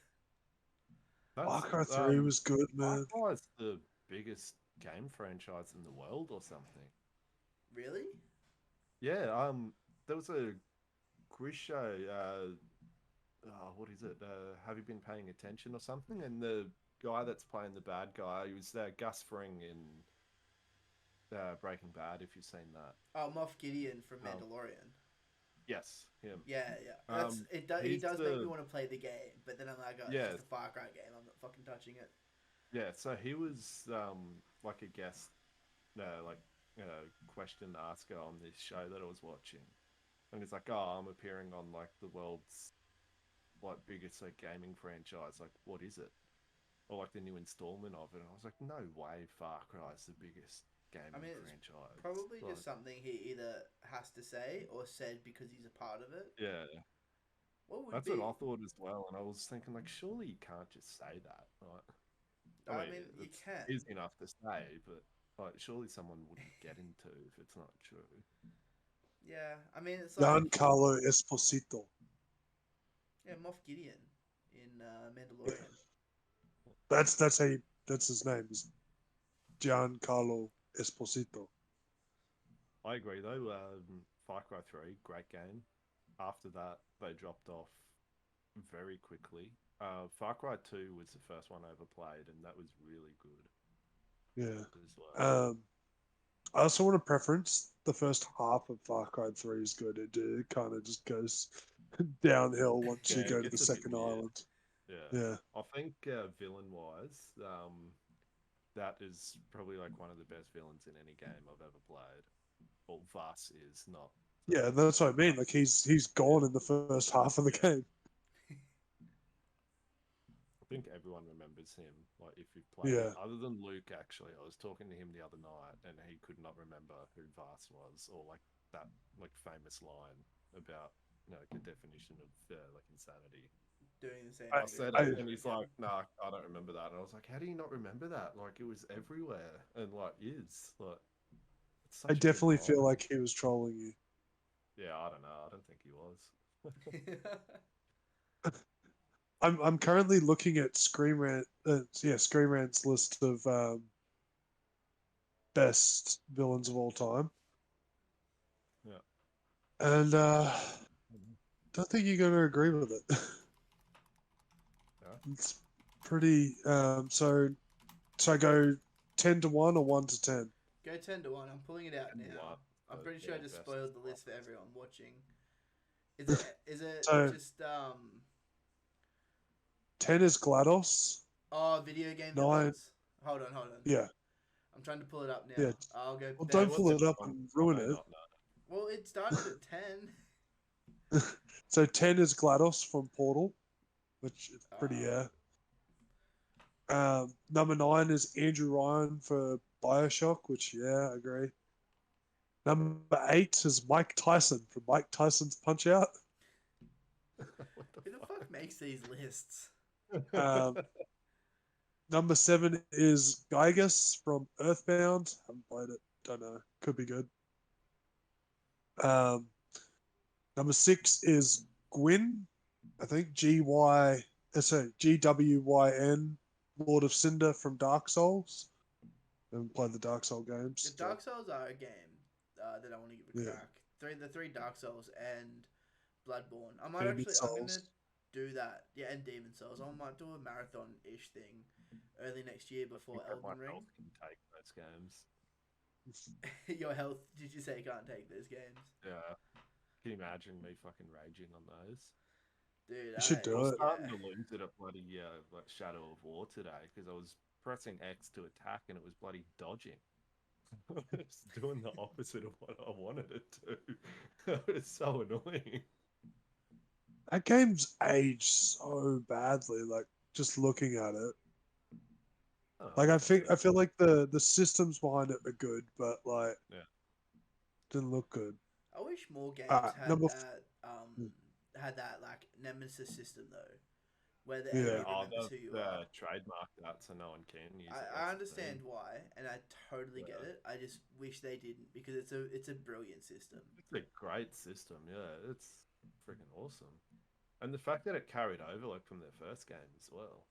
Far That's Cry 3 was good, Far man. Cry is the biggest game franchise in the world or something. Really? Yeah, there was a quiz show, what is it? Have you been paying attention or something? And the guy that's playing the bad guy, he was Gus Fring in Breaking Bad, if you've seen that. Oh, Moff Gideon from Um, Mandalorian. yes, him. Yeah, yeah. That's it. He He's does make me the want to play the game, but then I'm like, oh, it's yeah, just a Far Cry game. I'm not fucking touching it. yeah. So he was like a guest, like question asker on this show that I was watching, and he's like, "Oh, I'm appearing on like the world's like biggest like gaming franchise. Like, what is it? Or like the new installment of it?" And I was like, "No way, Far Cry is the biggest I gaming mean, it's franchise." probably Like, just something he either has to say or said because he's a part of it. yeah, What would that's what I be? thought as well. And I was thinking, like, surely you can't just say that. Like, I I mean, mean, you it's can. easy enough to say, but like, surely someone wouldn't get into if it's not true. Yeah, I mean, it's like Giancarlo Esposito. yeah, Moff Gideon in Yeah, Mandalorian. that's his name is Giancarlo Esposito. I agree though. Far Cry 3, great game. After that, they dropped off very quickly. Far Cry 2 was the first one I ever played, and that was really good Yeah. as well. I also want a preference. The first half of Far Cry 3 is good. It kind of just goes downhill once Yeah, you it go to the gets a bit second weird. island. Yeah. Yeah. I think villain wise, that is probably like one of the best villains in any game I've ever played. Well, Vass is not. Yeah, that's what I mean. Like he's Yeah. gone in the first half of the game. I think everyone remembers him. Like if you've played it, Yeah. other than Luke. Actually, I was talking to him the other night, and he could not remember who Vass was, or like that like famous line about like the definition of like insanity. Doing the same I I thing said over I it, and and over he's again. like, "Nah, I don't remember that." And I was like, "How do you not remember that? Like, it was everywhere, and like, is like, it's I such a good definitely feel line." like he was trolling you. Yeah, I don't know. I don't think he was. I'm currently looking at Screen Rant's list of best villains of all time. Yeah, And don't think you're going to agree with it. Yeah. It's pretty. So I go 10-1 or 1-10. Go 10-1. I'm pulling it out And now. what? I'm But pretty sure yeah, I just best spoiled is the the list for last. everyone watching. Is it So just 10 is GLaDOS. oh, video game 9, villains? Hold on. yeah, I'm trying to pull it up yeah. now. I'll go Well, Hey, don't best. what's pull it it up on? and I ruin may it. not know. Well, it started at 10. So 10 is GLaDOS from Portal, which is pretty, Uh, yeah. Number 9 is Andrew Ryan for Bioshock, which, yeah, I agree. Number 8 is Mike Tyson from Mike Tyson's Punch Out. What the who the fuck makes these lists? Um, Number 7 is Gygas from Earthbound. Haven't played it. Don't know. Could be good. Um, Number 6 is Gwyn. I think GWYN, Lord of Cinder from Dark Souls. Haven't played the Dark Souls games. If So, Dark Souls are a game that I want to give a yeah. crack, the three Dark Souls and Bloodborne. I might Demon actually. I'm gonna Souls. do that. Yeah, and Demon Souls. I might do a marathon ish thing early next year I before think that my Elden Ring. health can take those games. Your health? Did you say can't take those games, Yeah. Can you imagine me fucking raging on those? dude? You should I do was it. starting Yeah. to lose it at bloody like Shadow of War today because I was pressing X to attack and it was bloody dodging. It's doing the opposite of what I wanted it to. It's so annoying. That game's aged so badly. Like, just looking at it. Like, Oh, it's I feel like the systems behind it are good, but like, yeah. didn't look good. I wish more games Uh, had number, that. Had that like nemesis system though, where the yeah, enemy Oh, remembers who you are. trademark that so no one can use it. I That's the understand thing. why, and I totally get Yeah. it. I just wish they didn't because it's a brilliant system. It's a great system. Yeah, it's freaking awesome. And the fact that it carried over like from their first game as well.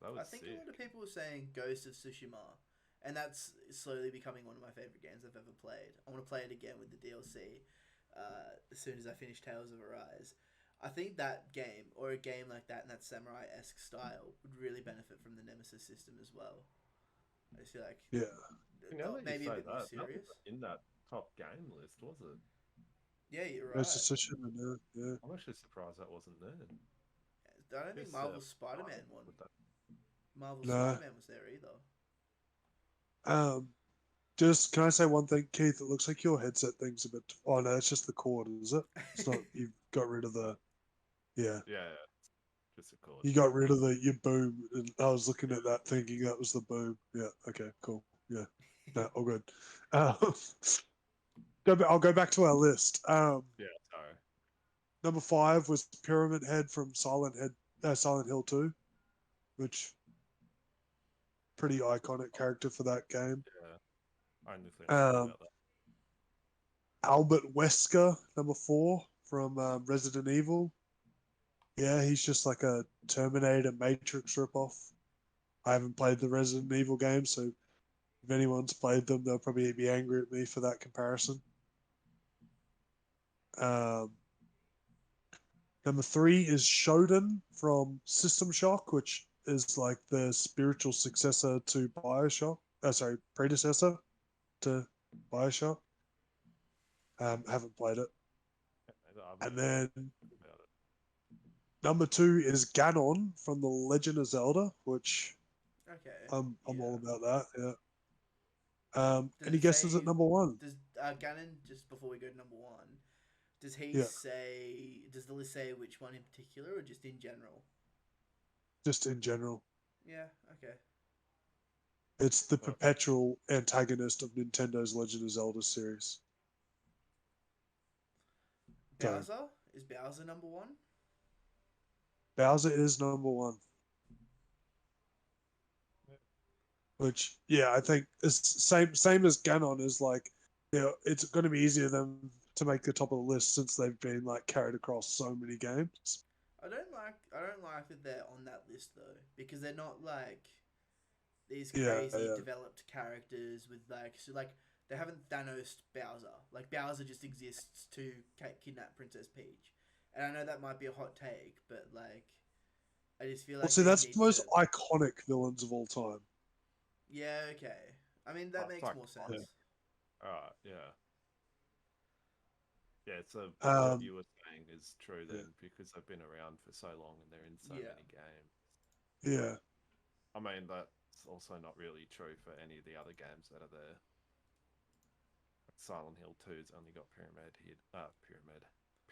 That I was think a lot of sick. people were saying Ghost of Tsushima, and that's slowly becoming one of my favorite games I've ever played. I want to play it again with the DLC as soon as I finish Tales of Arise. I think that game, or a game like that in that samurai esque style, would really benefit from the Nemesis system as well. I just feel like yeah. Now that you maybe a say bit more that, that serious. wasn't in that top game list, was it? Yeah, you're Ghost right. of Tsushima, yeah, yeah. I'm actually surprised that wasn't there. I don't think This Marvel's Spider Man one. with that. Marvel's No. Spider Man was there either. Um, just can I say one thing, Keith? It looks like your headset thing's a bit. Oh no, it's just the cord, is it? It's not. You've got rid of the. Yeah, Yeah, yeah, just a chord. you got rid of the your boom. And I was looking at that, thinking that was the boom. Yeah. Okay. Cool. Yeah. No, all good. Um, I'll go back to our list. Yeah, sorry. Number 5 was Pyramid Head from Silent Hill 2, which pretty iconic character for that game. Yeah, I only think I know Um, about that. Albert Wesker, number 4 from Resident Evil. Yeah, he's just like a Terminator Matrix ripoff. I haven't played the Resident Evil games, so if anyone's played them, they'll probably be angry at me for that comparison. Um, Number 3 is Shodan from System Shock, which is like the spiritual successor to Bioshock. Sorry, predecessor to Bioshock. Haven't played it. I've And never even then heard about it. number 2 is Ganon from The Legend of Zelda, which Okay. I'm all Yeah. about that. Yeah. Does Any it guesses at say? number 1? Does Ganon, just before we go to number one? Does he Yeah, say? Does the list say which one in particular, or just in general? just in general. Yeah. Okay. It's the Well, perpetual antagonist of Nintendo's Legend of Zelda series. So Bowser, is Bowser number one? Bowser is number 1. Which, yeah, I think is same as Ganon is like, it's going to be easier than to make the top of the list since they've been like carried across so many games. I don't like that they're on that list though, because they're not like these Yeah, crazy yeah, developed characters with like, so like They haven't Thanos Bowser. Like Bowser just exists to kidnap Princess Peach, and I know that might be a hot take, but like I just feel Well, like see, they that's need the most to. iconic villains of all time. Yeah, okay. I mean that It's makes more iconic. sense. Alright, yeah. Yeah, so what Um, you were saying is true yeah, then, because they've been around for so long and they're in so Yeah. many games. yeah. I mean, that's also not really true for any of the other games that are there. Like Silent Hill 2's only got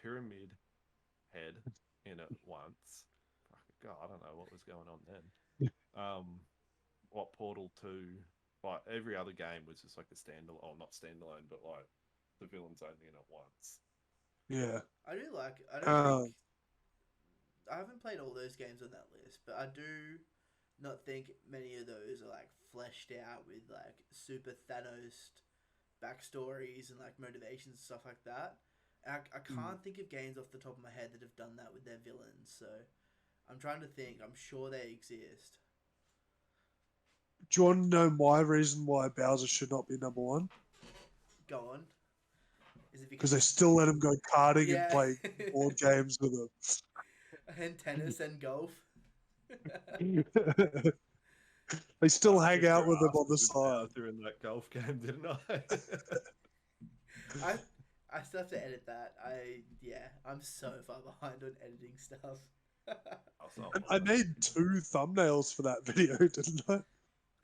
Pyramid Head in it once. God, I don't know what was going on then. What Portal 2, like every other game was just like a standalone, or not standalone, but like the villain's only in it once. Yeah. I do like. I don't think Um, I haven't played all those games on that list, but I do not think many of those are like fleshed out with like super Thanos backstories and like motivations and stuff like that. I can't think of games off the top of my head that have done that with their villains, so I'm trying to think. I'm sure they exist. do you want to know my reason why Bowser should not be number one? Go on. Is it because Because they he's still let him go karting and yeah, play board games with and tennis and golf? him. They still I hang kicked out your with him ass on the with side. Bowser in that golf game, didn't I? I I still have to edit that. I'm so far behind on editing stuff. I'll stop And I one made 2 thumbnails for that video, didn't I?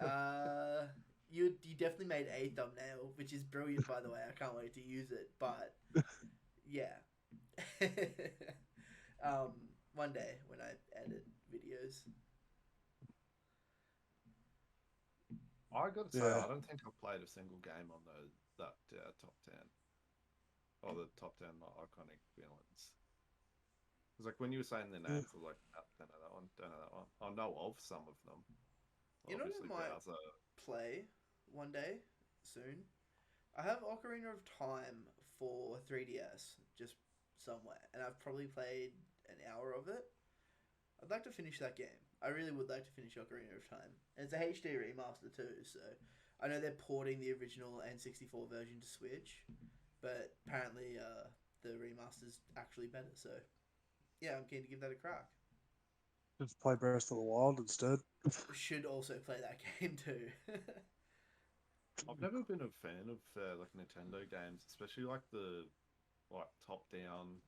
Uh, you definitely made a thumbnail, which is brilliant, by the way. I can't wait to use it. But yeah, um, one day when I edit videos, I gotta say, Yeah. I don't think I've played a single game on that top 10 or the top 10 like, iconic villains. It's like when you were saying their Yeah. names, I was like, "Ah, don't know that one, don't know that one. I know of some of them. you know Obviously, what I might Bowser. play one day soon. I have Ocarina of Time for 3DS just somewhere, and I've probably played an hour of it. I'd like to finish that game. I really would like to finish Ocarina of Time. And it's a HD remaster too, so I know they're porting the original N64 version to Switch, but apparently the remaster's actually better, so yeah, I'm keen to give that a crack. Just play Breath of the Wild instead. Should also play that game too. I've never been a fan of like Nintendo games, especially like the like top-down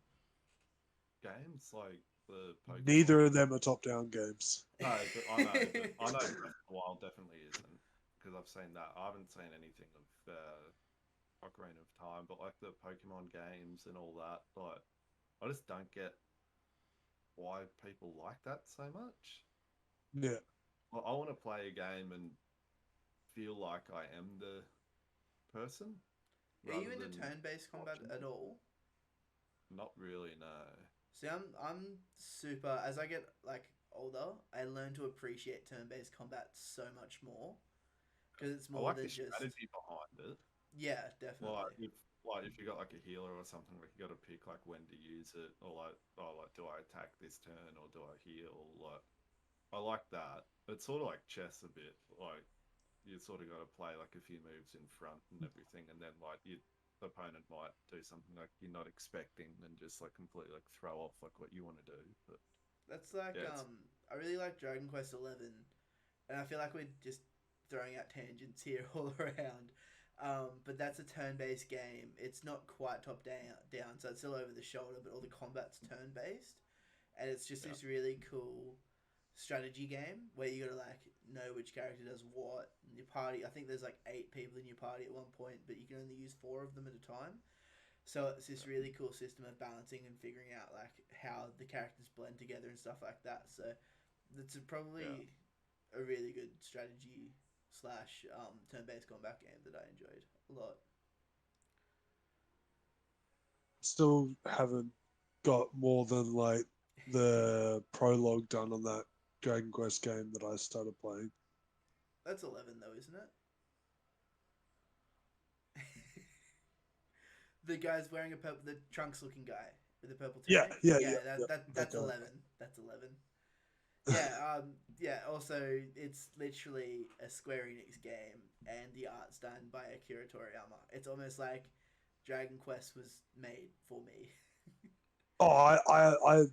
games, like the Neither Pokemon. of them are top-down games. No, but I know, Breath of the Wild definitely isn't because I've seen that. I haven't seen anything of Ocarina of Time, but like the Pokemon games and all that, like I just don't get why people like that so much. Yeah. Well, I want to play a game and feel like I am the person Are you rather into than turn-based combat watching at it. all? Not really, no. See, I'm super. As I get like older, I learn to appreciate turn-based combat so much more because it's I more like the than just strategy behind it. yeah, definitely. Like if you got like a healer or something, like you got to pick like when to use it, or like oh like do I attack this turn or do I heal? Like I like that. It's sort of like chess a bit. Like you sort of got to play like a few moves in front and everything, and then like the opponent might do something like you're not expecting and just like completely like throw off like what you want to do. But That's like yeah, it's I really like Dragon Quest 11, and I feel like we're just throwing out tangents here all around. But that's a turn-based game. It's not quite top down, so it's still over the shoulder, but all the combat's turn-based, and it's just yeah, this really cool strategy game where you gotta like know which character does what. And your party, I think there's like 8 people in your party at one point, but you can only use 4 of them at a time. So it's this yeah, really cool system of balancing and figuring out like how the characters blend together and stuff like that. So it's yeah. probably a really good strategy slash turn-based combat game that I enjoyed a lot. Still haven't got more than like the prologue done on that Dragon Quest game that I started playing. That's 11 though, isn't it? The guy's wearing a purple, the trunks looking guy with the purple Yeah, tunic. yeah, Yeah, yeah, yeah. That that's guy. 11. That's 11. Yeah, Yeah, also, it's literally a Square Enix game, and the art's done by Akira Toriyama. It's almost like Dragon Quest was made for me. Oh, I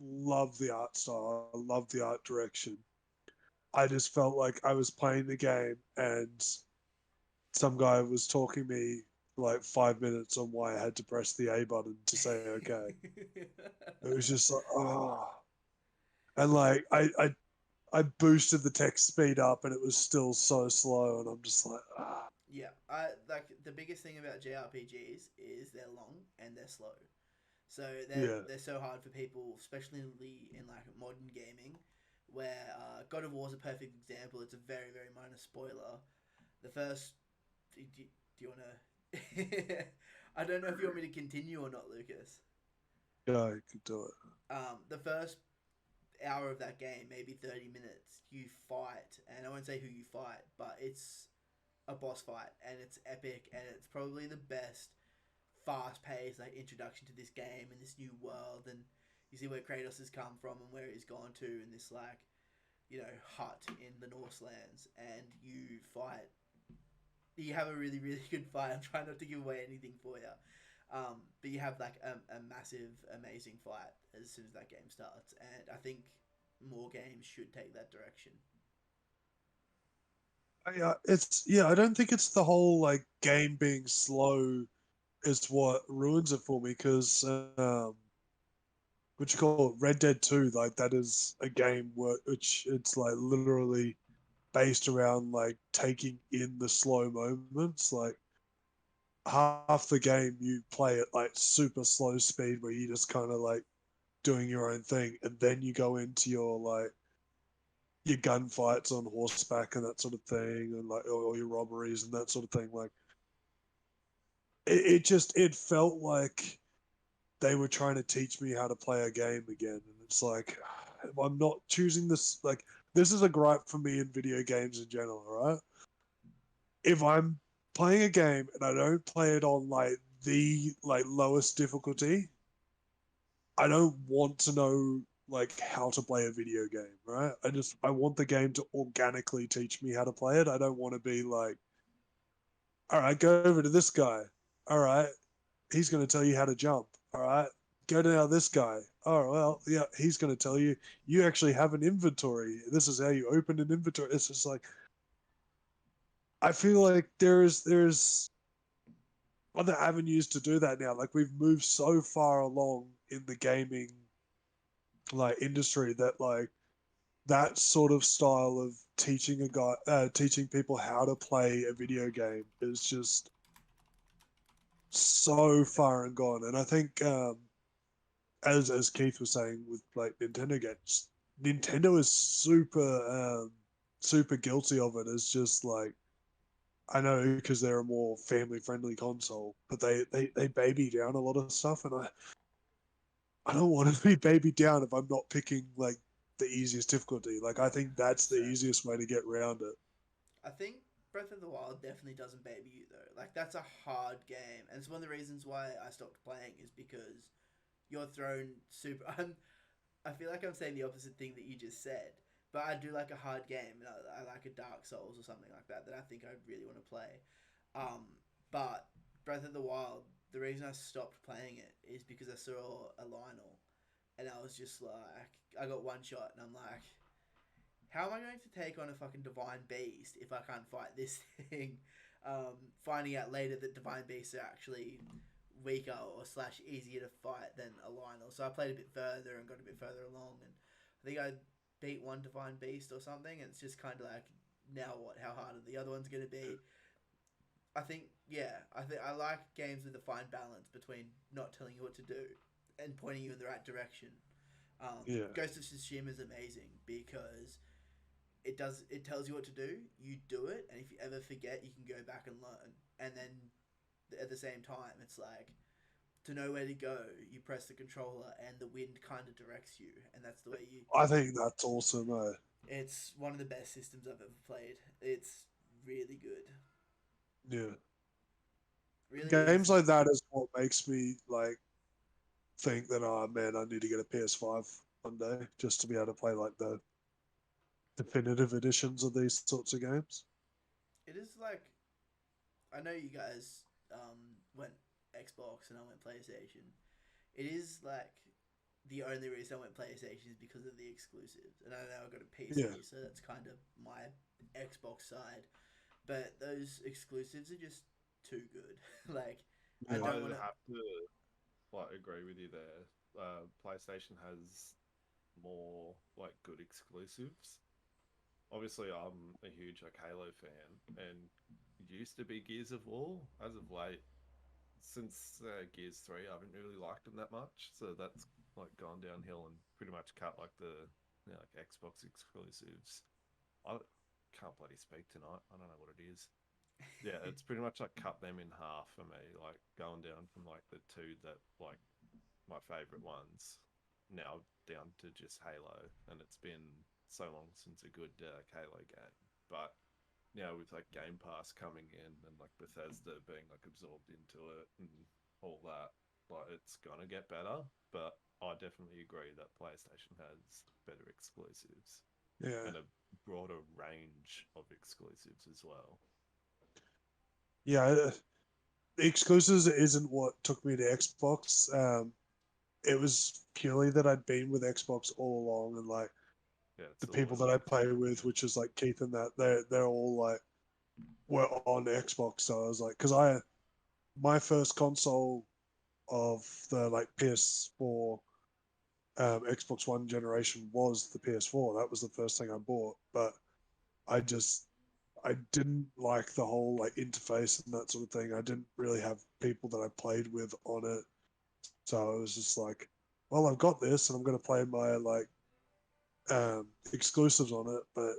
love the art style. I love the art direction. I just felt like I was playing the game and some guy was talking me for like 5 minutes on why I had to press the A button to say okay. It was just like, oh. And like I boosted the text speed up and it was still so slow and I'm just like, ah. Yeah, I like the biggest thing about JRPGs is they're long and they're slow. So Yeah. they're so hard for people, especially in like modern gaming, where God of War is a perfect example. It's a very very minor spoiler. The first, do you want to? I don't know if you want me to continue or not, Lucas. Yeah, I could do it. The first hour of that game, maybe 30 minutes, you fight, and I won't say who you fight, but it's a boss fight, and it's epic, and it's probably the best fast paced like introduction to this game and this new world, and you see where Kratos has come from and where he's gone to in this like hut in the Northlands, and you have a really really good fight. I'm trying not to give away anything for you. But you have like a massive amazing fight as soon as that game starts, and I think more games should take that direction. I don't think it's the whole like game being slow is what ruins it for me because what you call it, Red Dead 2, like that is a game which it's like literally based around like taking in the slow moments. Like half the game you play at like super slow speed where you just kind of like doing your own thing, and then you go into your gunfights on horseback and that sort of thing, and like or your robberies and that sort of thing. Like it felt like they were trying to teach me how to play a game again, and it's like I'm not choosing this. Like this is a gripe for me in video games in general, right? If I'm playing a game and I don't play it on like the like lowest difficulty, I don't want to know like how to play a video game, right? I want the game to organically teach me how to play it. I don't want to be like, all right, go over to this guy. All right, he's going to tell you how to jump. All right, go to now this guy. Oh well, yeah, he's going to tell you you actually have an inventory. This is how you open an inventory. It's just like I feel like there's other avenues to do that now. Like we've moved so far along in the gaming like industry that like that sort of style of teaching people how to play a video game is just so far and gone. And I think as Keith was saying with like Nintendo games, Nintendo is super guilty of it. It's just like I know because they're a more family friendly console, but they baby down a lot of stuff, and I don't want to be babied down if I'm not picking like the easiest difficulty. Like I Yeah, think hundred that's the percent. easiest way to get around it. I think Breath of the Wild definitely doesn't baby you though. Like that's a hard game, and it's one of the reasons why I stopped playing is because you're thrown super. I feel like I'm saying the opposite thing that you just said, but I do like a hard game, and I like a Dark Souls or something like that that I think I really want to play. Um, but Breath of the Wild, the reason I stopped playing it is because I saw a Lionel, and I was just like, I got one shot, and I'm like, how am I going to take on a fucking divine beast if I can't fight this thing? Finding out later that divine beasts are actually weaker or slash easier to fight than a Lionel. So I played a bit further and got a bit further along, and I think I beat one divine beast or something. And it's just kind of like, now what? How hard are the other ones going to be? I think I like games with a fine balance between not telling you what to do and pointing you in the right direction. Yeah, Ghost of Tsushima is amazing because it tells you what to do, you do it, and if you ever forget you can go back and learn. And then at the same time it's like, to know where to go, you press the controller and the wind kind of directs you, and that's the way you. I think that's awesome. It's one of the best systems I've ever played. It's really good, Yeah, really games easy. like that is what makes me like think that oh man, I need to get a PS5 one day just to be able to play like the definitive editions of these sorts of games. It is like, I know you guys went Xbox and I went PlayStation. It is like the only reason I went PlayStation is because of the exclusives, and I know I got a PC, Yeah. so that's kind of my Xbox side. But those exclusives are just too good. Like, I Yeah. don't I'd want to. have to like agree with you there. PlayStation has more like good exclusives. Obviously, I'm a huge like Halo fan, and used to be Gears of War. As of late, since Gears 3, I haven't really liked them that much. So that's like gone downhill and pretty much cut like the like Xbox exclusives. I can't bloody speak tonight. I don't know what it is. Yeah, it's pretty much like cut them in half for me. Like going down from like the two that like my favorite ones now down to just Halo, and it's been so long since a good Halo game. But now with like Game Pass coming in and like Bethesda being like absorbed into it and all that, like it's gonna get better. But I definitely agree that PlayStation has better exclusives Yeah. and a broader range of exclusives as well. Yeah. The exclusives isn't what took me to Xbox. It was purely that I'd been with Xbox all along, and like Yeah, it's the the people that I loyalty play thing. with, Yeah, which is like Keith and that, they're all like were on Xbox. So I was like, because I my first console of the like PS4, Xbox One generation was the PS4. That was the first thing I bought, but I just I didn't like the whole like interface and that sort of thing. I didn't really have people that I played with on it, so I was just like, well, I've got this, and I'm going to play my like exclusives on it, but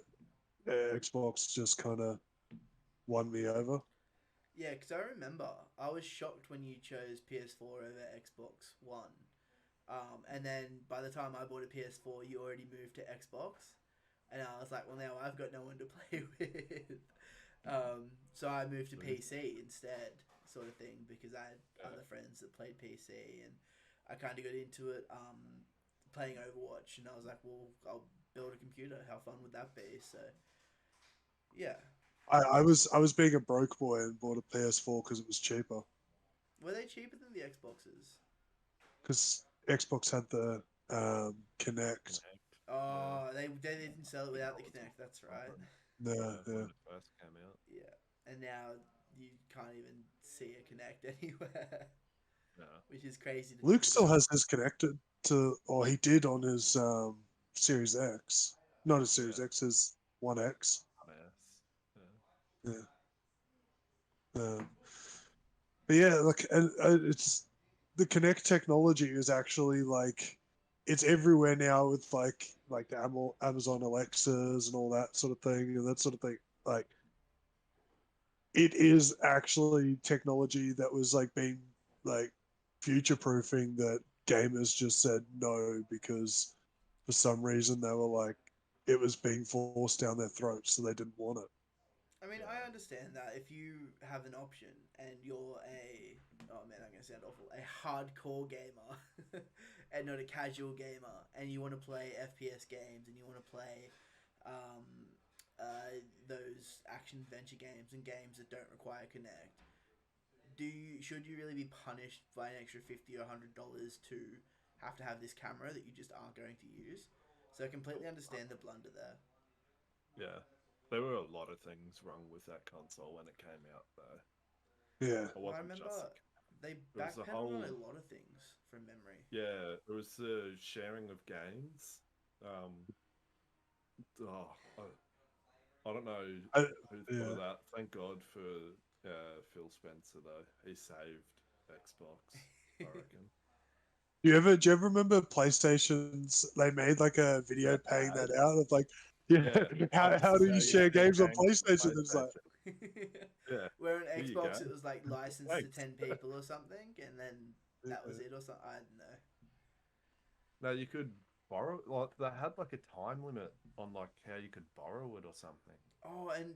Xbox just kind of won me over. Yeah, because I remember I was shocked when you chose PS4 over Xbox One. And then by the time I bought a PS4, you already moved to Xbox. And I was like, well, now I've got no one to play with. So I moved to PC instead, sort of thing, because I had yeah. other friends that played PC, and I kind of got into it, playing Overwatch, and I was like, well, I'll build a computer. How fun would that be? So, yeah. I was being a broke boy and bought a PS4 because it was cheaper. Were they cheaper than the Xboxes? Because Xbox had the Connect. Connect. Yeah, Oh, they didn't sell it without that the was Connect. That's right. common. Yeah, Yeah, yeah. when it first came out. Yeah, and now you can't even see a Connect anywhere, Yeah, which is crazy to Luke think still about. has his connected to, or he did on his Series X. Not his yeah, Series X, his One X. mass. Yeah, Yeah. Um, but yeah, like it's the Connect technology is actually like it's everywhere now with like the Amazon Alexas and all that sort of thing and that sort of thing. Like it is actually technology that was like being like future proofing that gamers just said no because for some reason they were like it was being forced down their throats so they didn't want it. I mean, I yeah, understand that if you have an option and you're a, oh man, I'm gonna sound awful, a hardcore gamer, and not a casual gamer, and you want to play FPS games and you want to play, um, those action adventure games and games that don't require Connect, should you really be punished by an extra $50 or $100 to have this camera that you just aren't going to use? So I completely understand the blunder there. yeah. There were a lot of things wrong with that console when it came out, though. Yeah. It Well, I wasn't just remember they it was the backpedaled on whole a lot of things from memory. yeah. It was the sharing of games. Um, oh, I don't know I, who thought yeah. of that. Thank God for Phil Spencer though. He saved Xbox, I reckon. Do you ever remember PlayStation's? They made like a video Yeah, paying that ads. out of like, yeah, Yeah, how do you how you share share games on games on PlayStation? It's like, PlayStation. Yeah, Where on here you Xbox go. it was like licensed to Thanks. 10 people or something, and then that was yeah, it or something. I don't know. Now you could borrow like they had like a time limit on like how you could borrow it or something. Oh, and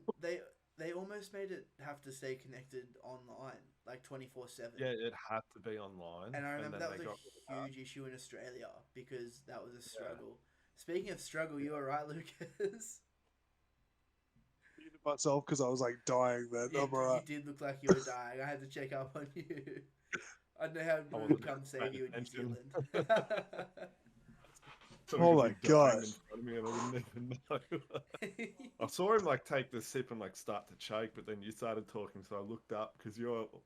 they almost made it have to stay connected online, like 24/7. Yeah, it had to be online, And I and remember then that they was a got rid of that. huge issue in Australia because that was a Yeah, struggle. Speaking of struggle, you were right, Lucas. muted myself because I was like dying then. Yeah, I'm you alright. did look like you were dying. I had to check up on you. I don't know how I we wasn't would come save paying you in New attention. Zealand. Thought he Oh could my be dying in god. front of me and I wouldn't even know. I saw him like take the sip and like start to choke, but then you started talking, so I looked up because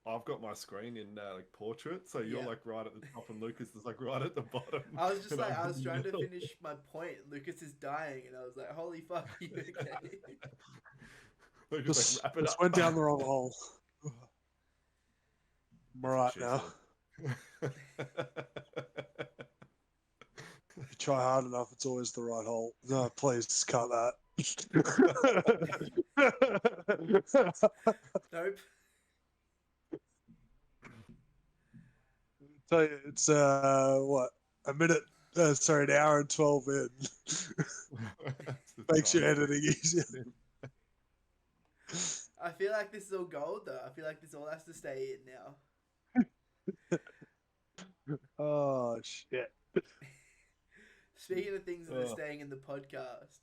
I've got my screen in like portrait, so you're Yeah. like right at the top and Lucas is like right at the bottom. I was just and like, I'm I in was the trying to middle. finish my point. Lucas is dying, and I was like, holy fuck, are you okay? Lucas like Just, wrap it just up. went down the wrong hole. I'm alright She now. said. If you try hard enough, it's always the right hole. No, please cut that. Nope. Tell you, it's what, a minute, sorry, an hour and 12 in. That's the Makes your time. editing easier. I feel like this is all gold, though. I feel like this all has to stay in now. Oh shit. Speaking of things that are Oh. staying in the podcast,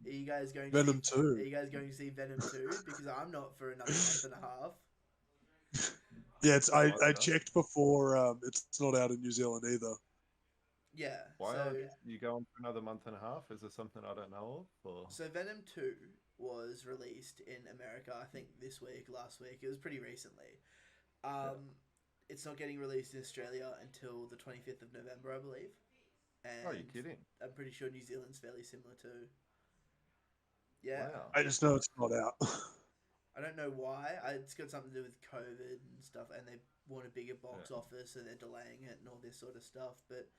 are you guys going to Venom see? 2. Are you guys going to see Venom 2? Because I'm not for another month and a half. Yeah, it's I Why, checked before. It's not out in New Zealand either. Yeah. why So aren't you going for another month and a half? Is there something I don't know of? Or... so Venom 2 was released in America, I think this week, last week. It was pretty recently. It's not getting released in Australia until the 25th of November, I believe. And Oh, you're kidding. I'm pretty sure New Zealand's fairly similar too. Yeah. Wow. I just know it's not out. I don't know why. It's got something to do with COVID and stuff, and they want a bigger box office, so they're delaying it and all this sort of stuff. But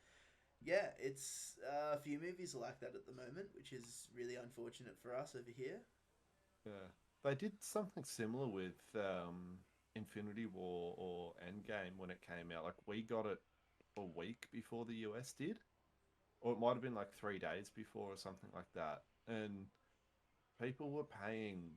yeah, it's a few movies are like that at the moment, which is really unfortunate for us over here. Yeah. They did something similar with Infinity War or Endgame when it came out. Like we got it a week before the US did, or it might have been like 3 days before or something like that. And people were paying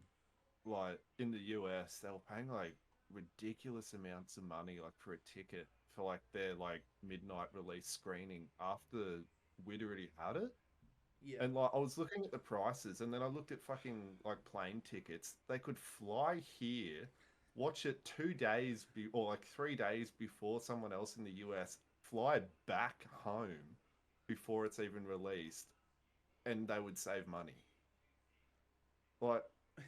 like in the US, they were paying like ridiculous amounts of money like for a ticket for like their like midnight release screening after we'd already had it. Yeah, And like I was looking at the prices and then I looked at fucking like plane tickets. They could fly here, watch it 2 days or like 3 days before someone else in the US, fly back home before it's even released, and they would save money. Like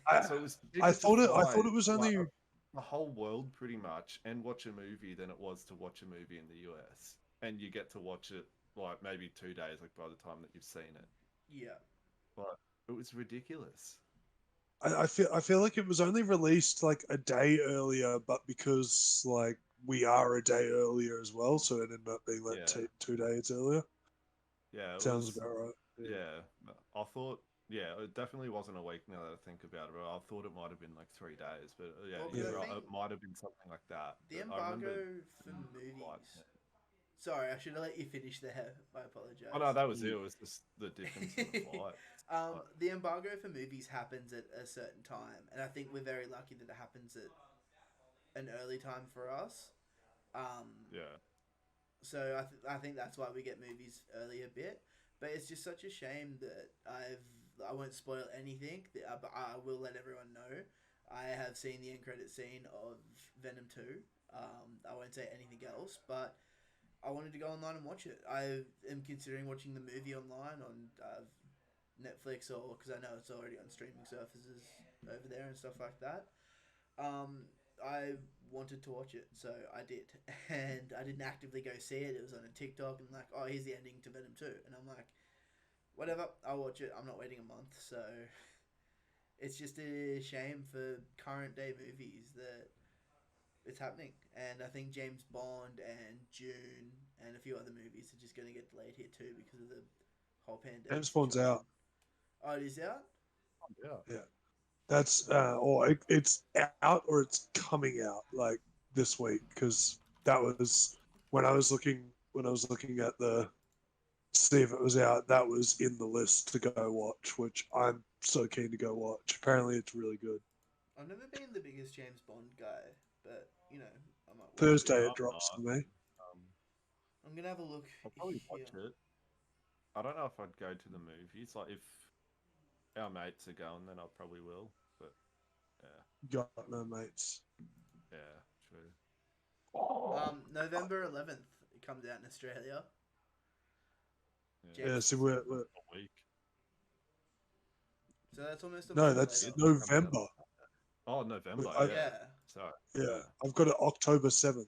I, so it was I cheaper to thought it. I fly thought it was like only. the whole world pretty much and watch a movie than it was to watch a movie in the US. And you get to watch it like maybe 2 days, like by the time that you've seen it. yeah. But it was ridiculous. I feel like it was only released like a day earlier, but because like we are a day earlier as well, so it ended up being like Yeah. 2 days earlier. Yeah, it Sounds was. about right. Yeah, I thought. Yeah, it definitely wasn't a week now that I think about it. But I thought it might have been like 3 days, but yeah, Well, you're the right. thing, It might have been something like that. the But I remember. embargo for Right. movies. Sorry, I should have let you finish there. I apologize. Oh no, that was it. It was just the difference in the flight. The embargo for movies happens at a certain time, and I think we're very lucky that it happens at an early time for us. Yeah, So I think that's why we get movies early a bit. But it's just such a shame that I won't spoil anything, but I will let everyone know. I have seen the end credit scene of Venom 2. I won't say anything else, but I wanted to go online and watch it. I am considering watching the movie online on Netflix, or because I know it's already on streaming services over there and stuff like that. I wanted to watch it, so I did, and I didn't actively go see it. It was on a TikTok and like, oh, here's the ending to Venom 2, and I'm like, whatever, I'll watch it. I'm not waiting a month, so it's just a shame for current day movies that it's happening. And I think James Bond and June and a few other movies are just going to get delayed here too because of the whole pandemic. James Bond's situation. out. Oh, it is out? yeah. Yeah, that's it's out or it's coming out like this week because that was when I was looking at the see if it was out. That was in the list to go watch, which I'm so keen to go watch. Apparently, it's really good. I've never been the biggest James Bond guy, but you know, I might watch it. Thursday Yeah, it I'm drops not. for me. Um, I'm gonna have a look I'll probably here. watch it. I don't know if I'd go to the movies. Like if our mates are going, then I probably will. But yeah, Got no mates. yeah, true. November 11th it comes out in Australia. Yeah, Yeah, James. see, a week. So that's almost a no, month that's later. November. Oh, November. I, Yeah. Yeah. Sorry. yeah, I've got it October 7th.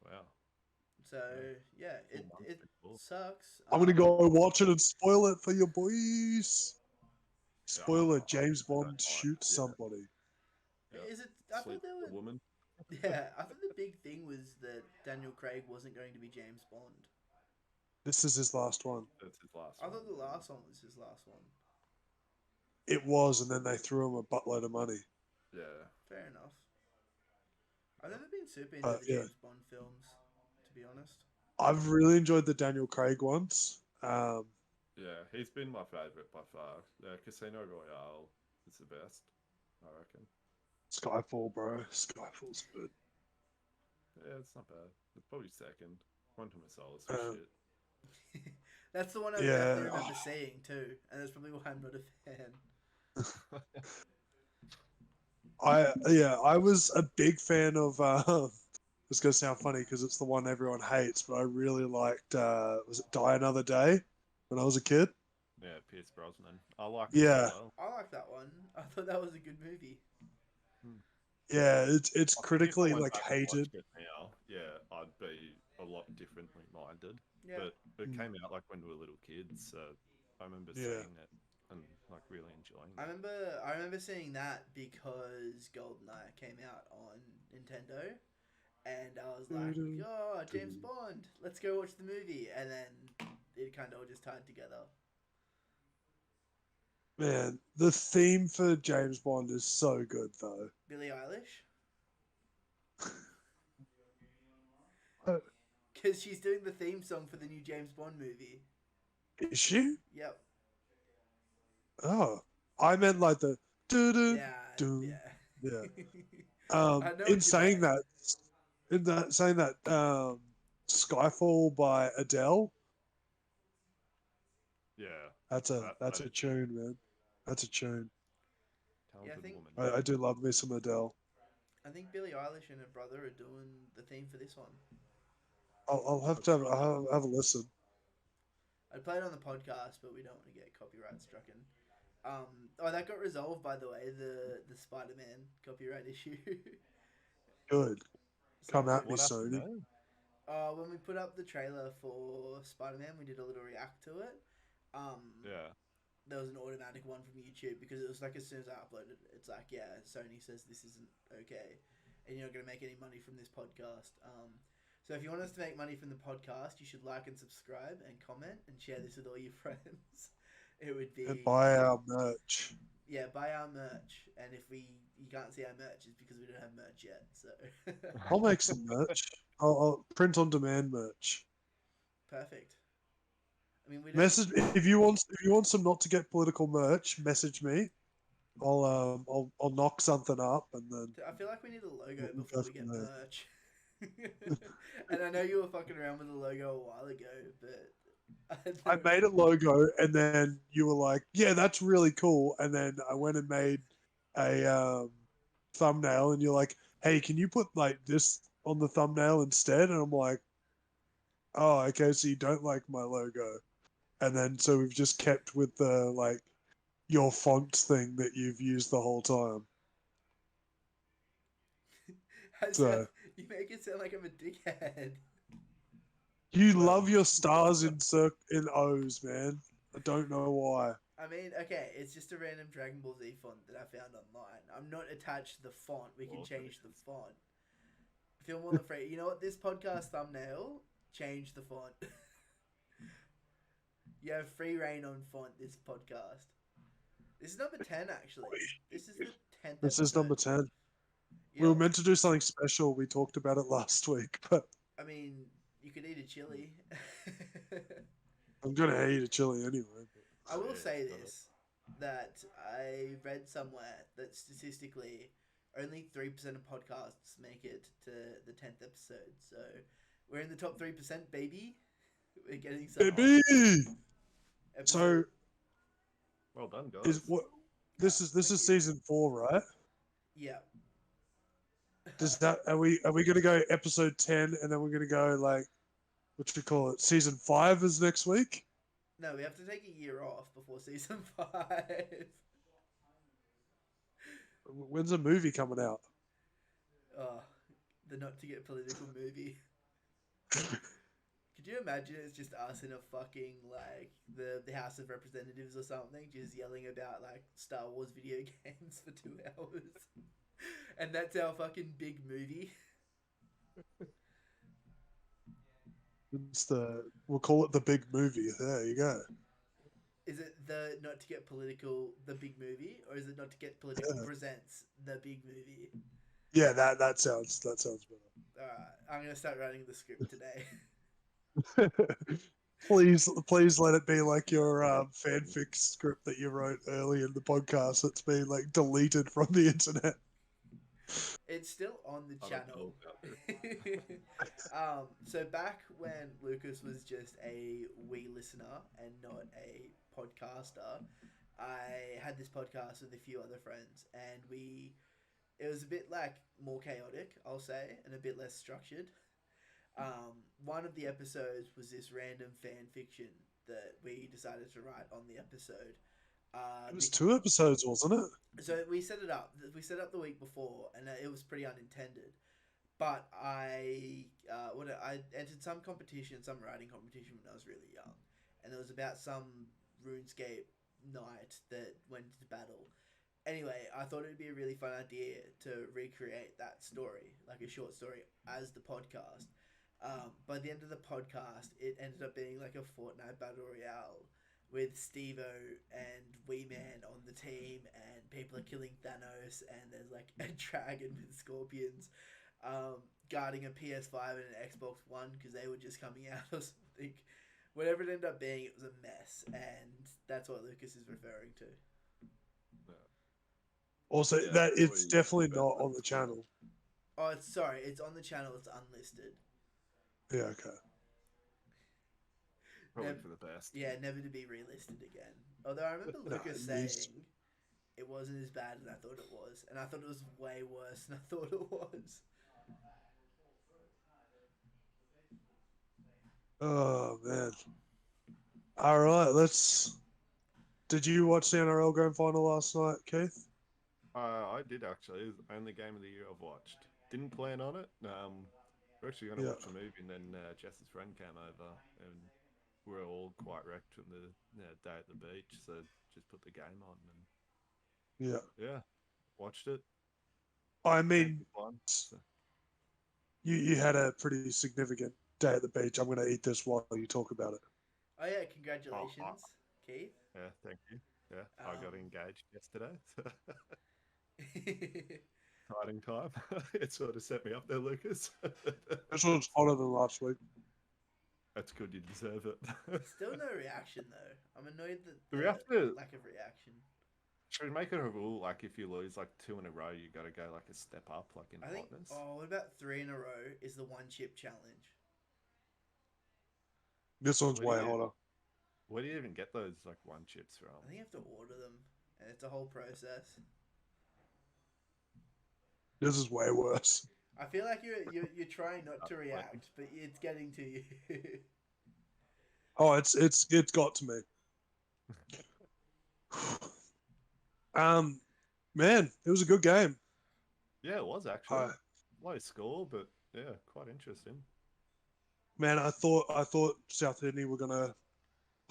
Wow. So yeah, Full it month it before. sucks. I'm gonna go watch it and spoil it for your boys. Spoiler: James I don't Bond mind. shoots Yeah. somebody. Yeah. Is it? I Sleep thought there with were. a woman. Yeah, I thought the big thing was that Daniel Craig wasn't going to be James Bond. This is his last one. That's his last I one. thought the last one was his last one. It was, and then they threw him a buttload of money. Yeah. Fair enough. I've never been super into But the yeah, James Bond films, to be honest. I've really enjoyed the Daniel Craig ones. Yeah, he's been my favourite by far. Casino Royale is the best, I reckon. Skyfall, bro. Skyfall's good. Yeah, it's not bad. It's probably second. Quantum of Solace was Um, shit. That's the one I definitely yeah, remember seeing too, and that's probably why I'm not a fan. I was a big fan of. It's gonna sound funny because it's the one everyone hates, but I really liked. Was it Die Another Day when I was a kid? Yeah, Pierce Brosnan. I like it as Yeah, well. I like that one. I thought that was a good movie. yeah. It's I think if I critically went like back and hated. watched it now, yeah, I'd be a lot differently minded. Yeah. But it Mm. came out like when we were little kids, so I remember Yeah. seeing it and like really enjoying I it. remember seeing that because GoldenEye came out on Nintendo, and I was like, "Oh, James Bond, let's go watch the movie." And then it kind of all just tied together. Man, the theme for James Bond is so good, though. Billie Eilish, Uh, because she's doing the theme song for the new James Bond movie. Is she? Yep. Oh, I meant like the do do Yeah. do. Yeah. Yeah. I know In what you saying meant. that, Skyfall by Adele. Yeah, That's that a is good. tune, man. That's a tune. Yeah, Talented woman. I do love me some Adele. I think Billie Eilish and her brother are doing the theme for this one. I'll have to have a listen. I'd play it on the podcast, but we don't want to get copyright struck in. That got resolved, by the way, the Spider-Man copyright issue. Good. So, Come at me, What happened Sony. there? when we put up the trailer for Spider-Man, we did a little react to it. Yeah. There was an automatic one from YouTube because it was like as soon as I uploaded it, it's like, yeah, Sony says this isn't okay, and you're not going to make any money from this podcast. So if you want us to make money from the podcast, you should like and subscribe and comment and share this with all your friends. It would be And buy our merch. yeah, buy our merch, and if you can't see our merch, it's because we don't have merch yet. So I'll make some merch. I'll print on demand merch. perfect. I mean, we don't. Message if you want some not to get political merch. Message me. I'll knock something up and then I feel like we need a logo we'll before go we from get there. merch. And I know you were fucking around with the logo a while ago, but I made a logo and then you were like, "Yeah, that's really cool." And then I went and made a thumbnail, and you're like, "Hey, can you put like this on the thumbnail instead?" And I'm like, "Oh, okay, so you don't like my logo." And then so we've just kept with the like your font thing that you've used the whole time. So You make it sound like I'm a dickhead. you Well, love your stars in O's, man. I don't know why. I mean, okay, it's just a random Dragon Ball Z font that I found online. I'm not attached to the font. We can Well, change the font. Feel more than free. You know what? This podcast thumbnail, change the font. You have free reign on font this podcast. This is number 10, actually. This is the 10th This episode. is number 10. You We know, were meant to do something special. We talked about it last week, but I mean, you could eat a chili. I'm gonna eat a chili anyway. I will Yeah, say it's got this, that I read somewhere that statistically only 3% of podcasts make it to the 10th episode. So we're in the top 3%, baby. We're getting some Baby! episode. So Well done, Is guys. what? This is Thank you. season 4, right? Yeah. Does that are we gonna go episode 10 and then we're gonna go like what you call it? Season 5 is next week. No, we have to take a year off before season 5. When's a movie coming out? Oh, the not to get political movie. Could you imagine it's just us in a fucking like the House of Representatives or something, just yelling about like Star Wars video games for 2 hours, and that's our fucking big movie. We'll call it the big movie. There you go. Is it the not to get political the big movie, or is it not to get political Yeah, presents the big movie? yeah, that sounds All right, I'm gonna start writing the script today. better. Please let it be like your fanfic script that you wrote early in the podcast that's been like deleted from the internet. It's still on the I don't know channel. about this. So back when Lucas was just a wee listener and not a podcaster, I had this podcast with a few other friends, and it was a bit like more chaotic, I'll say, and a bit less structured. One of the episodes was this random fan fiction that we decided to write on the episode. It was 2 episodes, wasn't it? So we set it up. We set it up the week before, and it was pretty unintended. But I entered some competition, some writing competition when I was really young, and it was about some RuneScape knight that went into battle. Anyway, I thought it'd be a really fun idea to recreate that story, like a short story, as the podcast. By the end of the podcast, it ended up being like a Fortnite battle royale with Stevo and Wee Man on the team, and people are killing Thanos, and there's like a dragon with scorpions guarding a PS5 and an Xbox One because they were just coming out or something. Whatever it ended up being, it was a mess, and that's what Lucas is referring to. Also, Yeah, that probably it's definitely about not that on the before. channel. Oh, sorry, it's on the channel. It's unlisted. Yeah, okay. Probably Nev- for the best. yeah, never to be relisted again. Although I remember No, Lucas it needs saying it wasn't as bad as I thought it was, and I thought it was way worse than I thought it was. Oh man. All right, let's. Did you watch the NRL Grand Final last night, Keith? I did actually. It was the only game of the year I've watched. Didn't plan on it. We're actually going to Yeah, watch a movie, and then Jess's friend came over, and we were all quite wrecked from the day at the beach. So just put the game on, and yeah. yeah, watched it. I Game mean, for fun. So, you had a pretty significant day at the beach. I'm going to eat this while you talk about it. Oh yeah, oh, congratulations, Keith. yeah, thank you. Yeah, I got Um, engaged yesterday. So exciting time. It sort of set me up there, Lucas. This was hotter than last week. That's good. You deserve it. Still no reaction though. I'm annoyed that Do we the have to? lack of reaction. Should we make it a rule? Like, if you lose like 2 in a row, you got to go like a step up, like in I think. hotness. Oh, what about 3 in a row? Is the one chip challenge? This one's Where way do you, hotter. where do you even get those like one chips from? I think you have to order them, and it's a whole process. This is way worse. I feel like you're trying not to react, but it's getting to you. Oh, it's got to me. Man, it was a good game. Yeah, it was actually low score, but yeah, quite interesting. Man, I thought South Sydney were gonna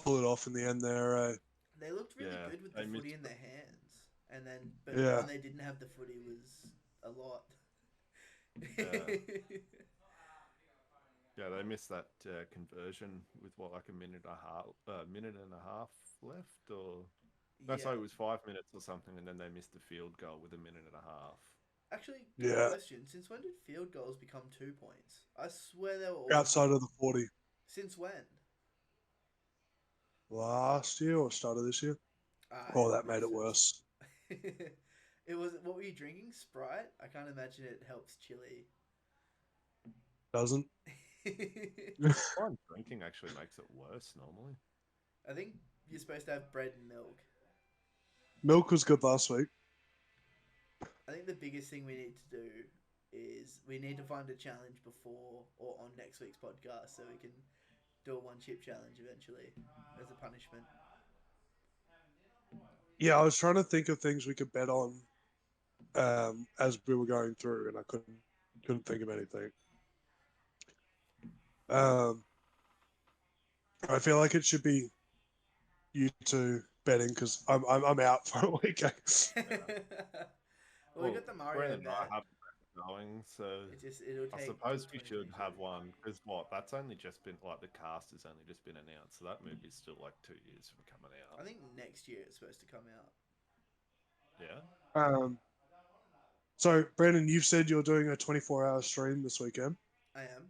pull it off in the end there. They looked really Yeah, good with they the footy missed in their hands, and then but Yeah. when they didn't have the footy was a lot. Yeah, they missed that conversion with what, like a minute and a half left, or no, Yeah. sorry, it was 5 minutes or something, and then they missed the field goal with a minute and a half. Actually, good Yeah. question. Since when did field goals become 2 points? I swear they were always Outside of the 40 Since when? last year or start of this year. I Oh, haven't that made it researched worse. it. It was. What were you drinking? Sprite? I can't imagine it helps chili. Doesn't. Fine drinking actually makes it worse normally. I think you're supposed to have bread and milk. Milk was good last week. I think the biggest thing we need to do is we need to find a challenge before or on next week's podcast so we can do a one chip challenge eventually as a punishment. Yeah, I was trying to think of things we could bet on as we were going through, and I couldn't think of anything. Um, I feel like it should be you two betting because I'm out for a week. Well, we got the Mario Brandon and I bet. have going, so It'll I take till suppose we should 2022. have one. Because what? That's only just been like the cast has only just been announced, so that movie's still like 2 years from coming I out. think next year it's supposed to come out. Yeah. So Brandon, you've said you're doing a 24-hour stream this weekend. I am.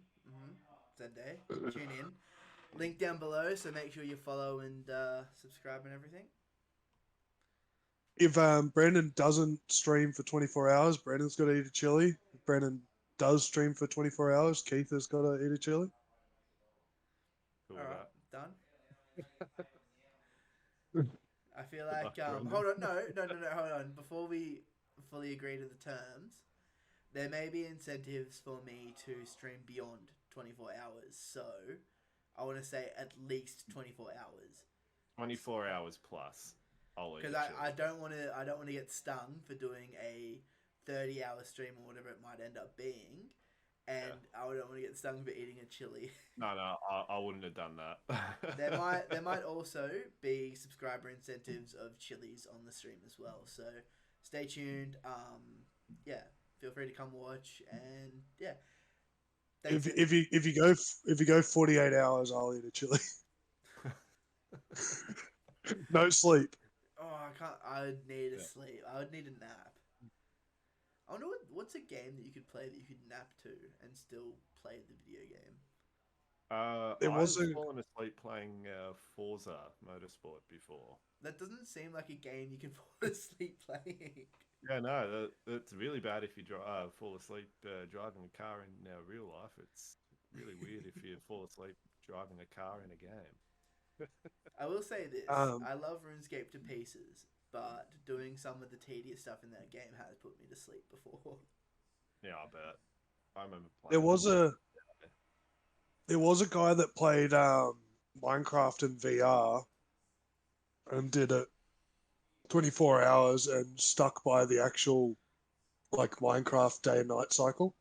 Sunday. Tune in. Link down below, so make sure you follow and subscribe and everything. If Brandon doesn't stream for 24 hours, Brandon's got to eat a chili. If Brandon does stream for 24 hours, Keith has got to eat a chili. Cool All with right, that. done. I feel Good like luck, Brandon. hold on, no, hold on. Before we fully agree to the terms, there may be incentives for me to stream beyond 24 hours. So I want to say at least 24 hours. 24 hours plus. I'll eat Because a chili. I don't want to get stung for doing a 30-hour stream or whatever it might end up being, and I don't want to get stung for eating a chili. No, I wouldn't have done that. there might also be subscriber incentives of chilies on the stream as well. So stay tuned. Yeah, feel free to come watch, and yeah. If you go 48 hours, I'll eat a chili. No sleep. Oh, I can't. I would need a sleep. I would need a nap. I wonder what's a game that you could play that you could nap to and still play the video game. There I've was a- fallen asleep playing Forza Motorsport before. That doesn't seem like a game you can fall asleep playing. Yeah, no, it's really bad if you fall asleep driving a car in real life. It's really weird if you fall asleep driving a car in a game. I will say this: I love RuneScape to pieces, but doing some of the tedious stuff in that game has put me to sleep before. Yeah, I bet. I remember playing. There was a guy that played Minecraft in VR and did it 24 hours and stuck by the actual like Minecraft day and night cycle.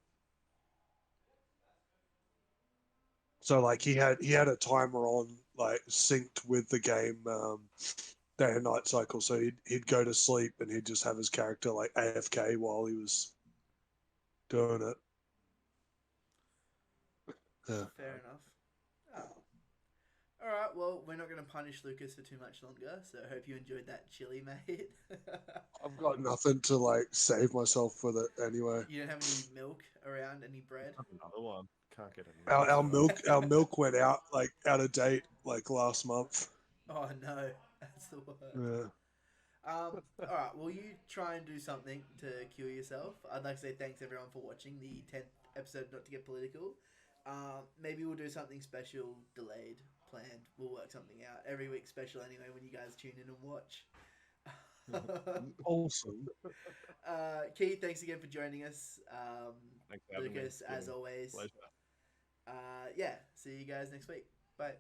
So like he had a timer on like synced with the game day and night cycle. So he'd go to sleep and he'd just have his character like AFK while he was doing it. Yeah. Fair enough. Oh. All right. Well, we're not going to punish Lucas for too much longer. So I hope you enjoyed that chili, mate. I've got nothing to like save myself with it anyway. You don't have any milk around, any bread? Another one. Can't get any. Our milk went out of date like last month. Oh no, that's the worst. Yeah. All right. Well, you try and do something to cure yourself. I'd like to say thanks everyone for watching the 10th episode. Not to get political. Maybe we'll do something special, delayed, planned. We'll work something out. Every week special anyway when you guys tune in and watch. Awesome. Keith, thanks again for joining us. Thanks for having Lucas, me. as always. Pleasure. Yeah, see you guys next week. Bye.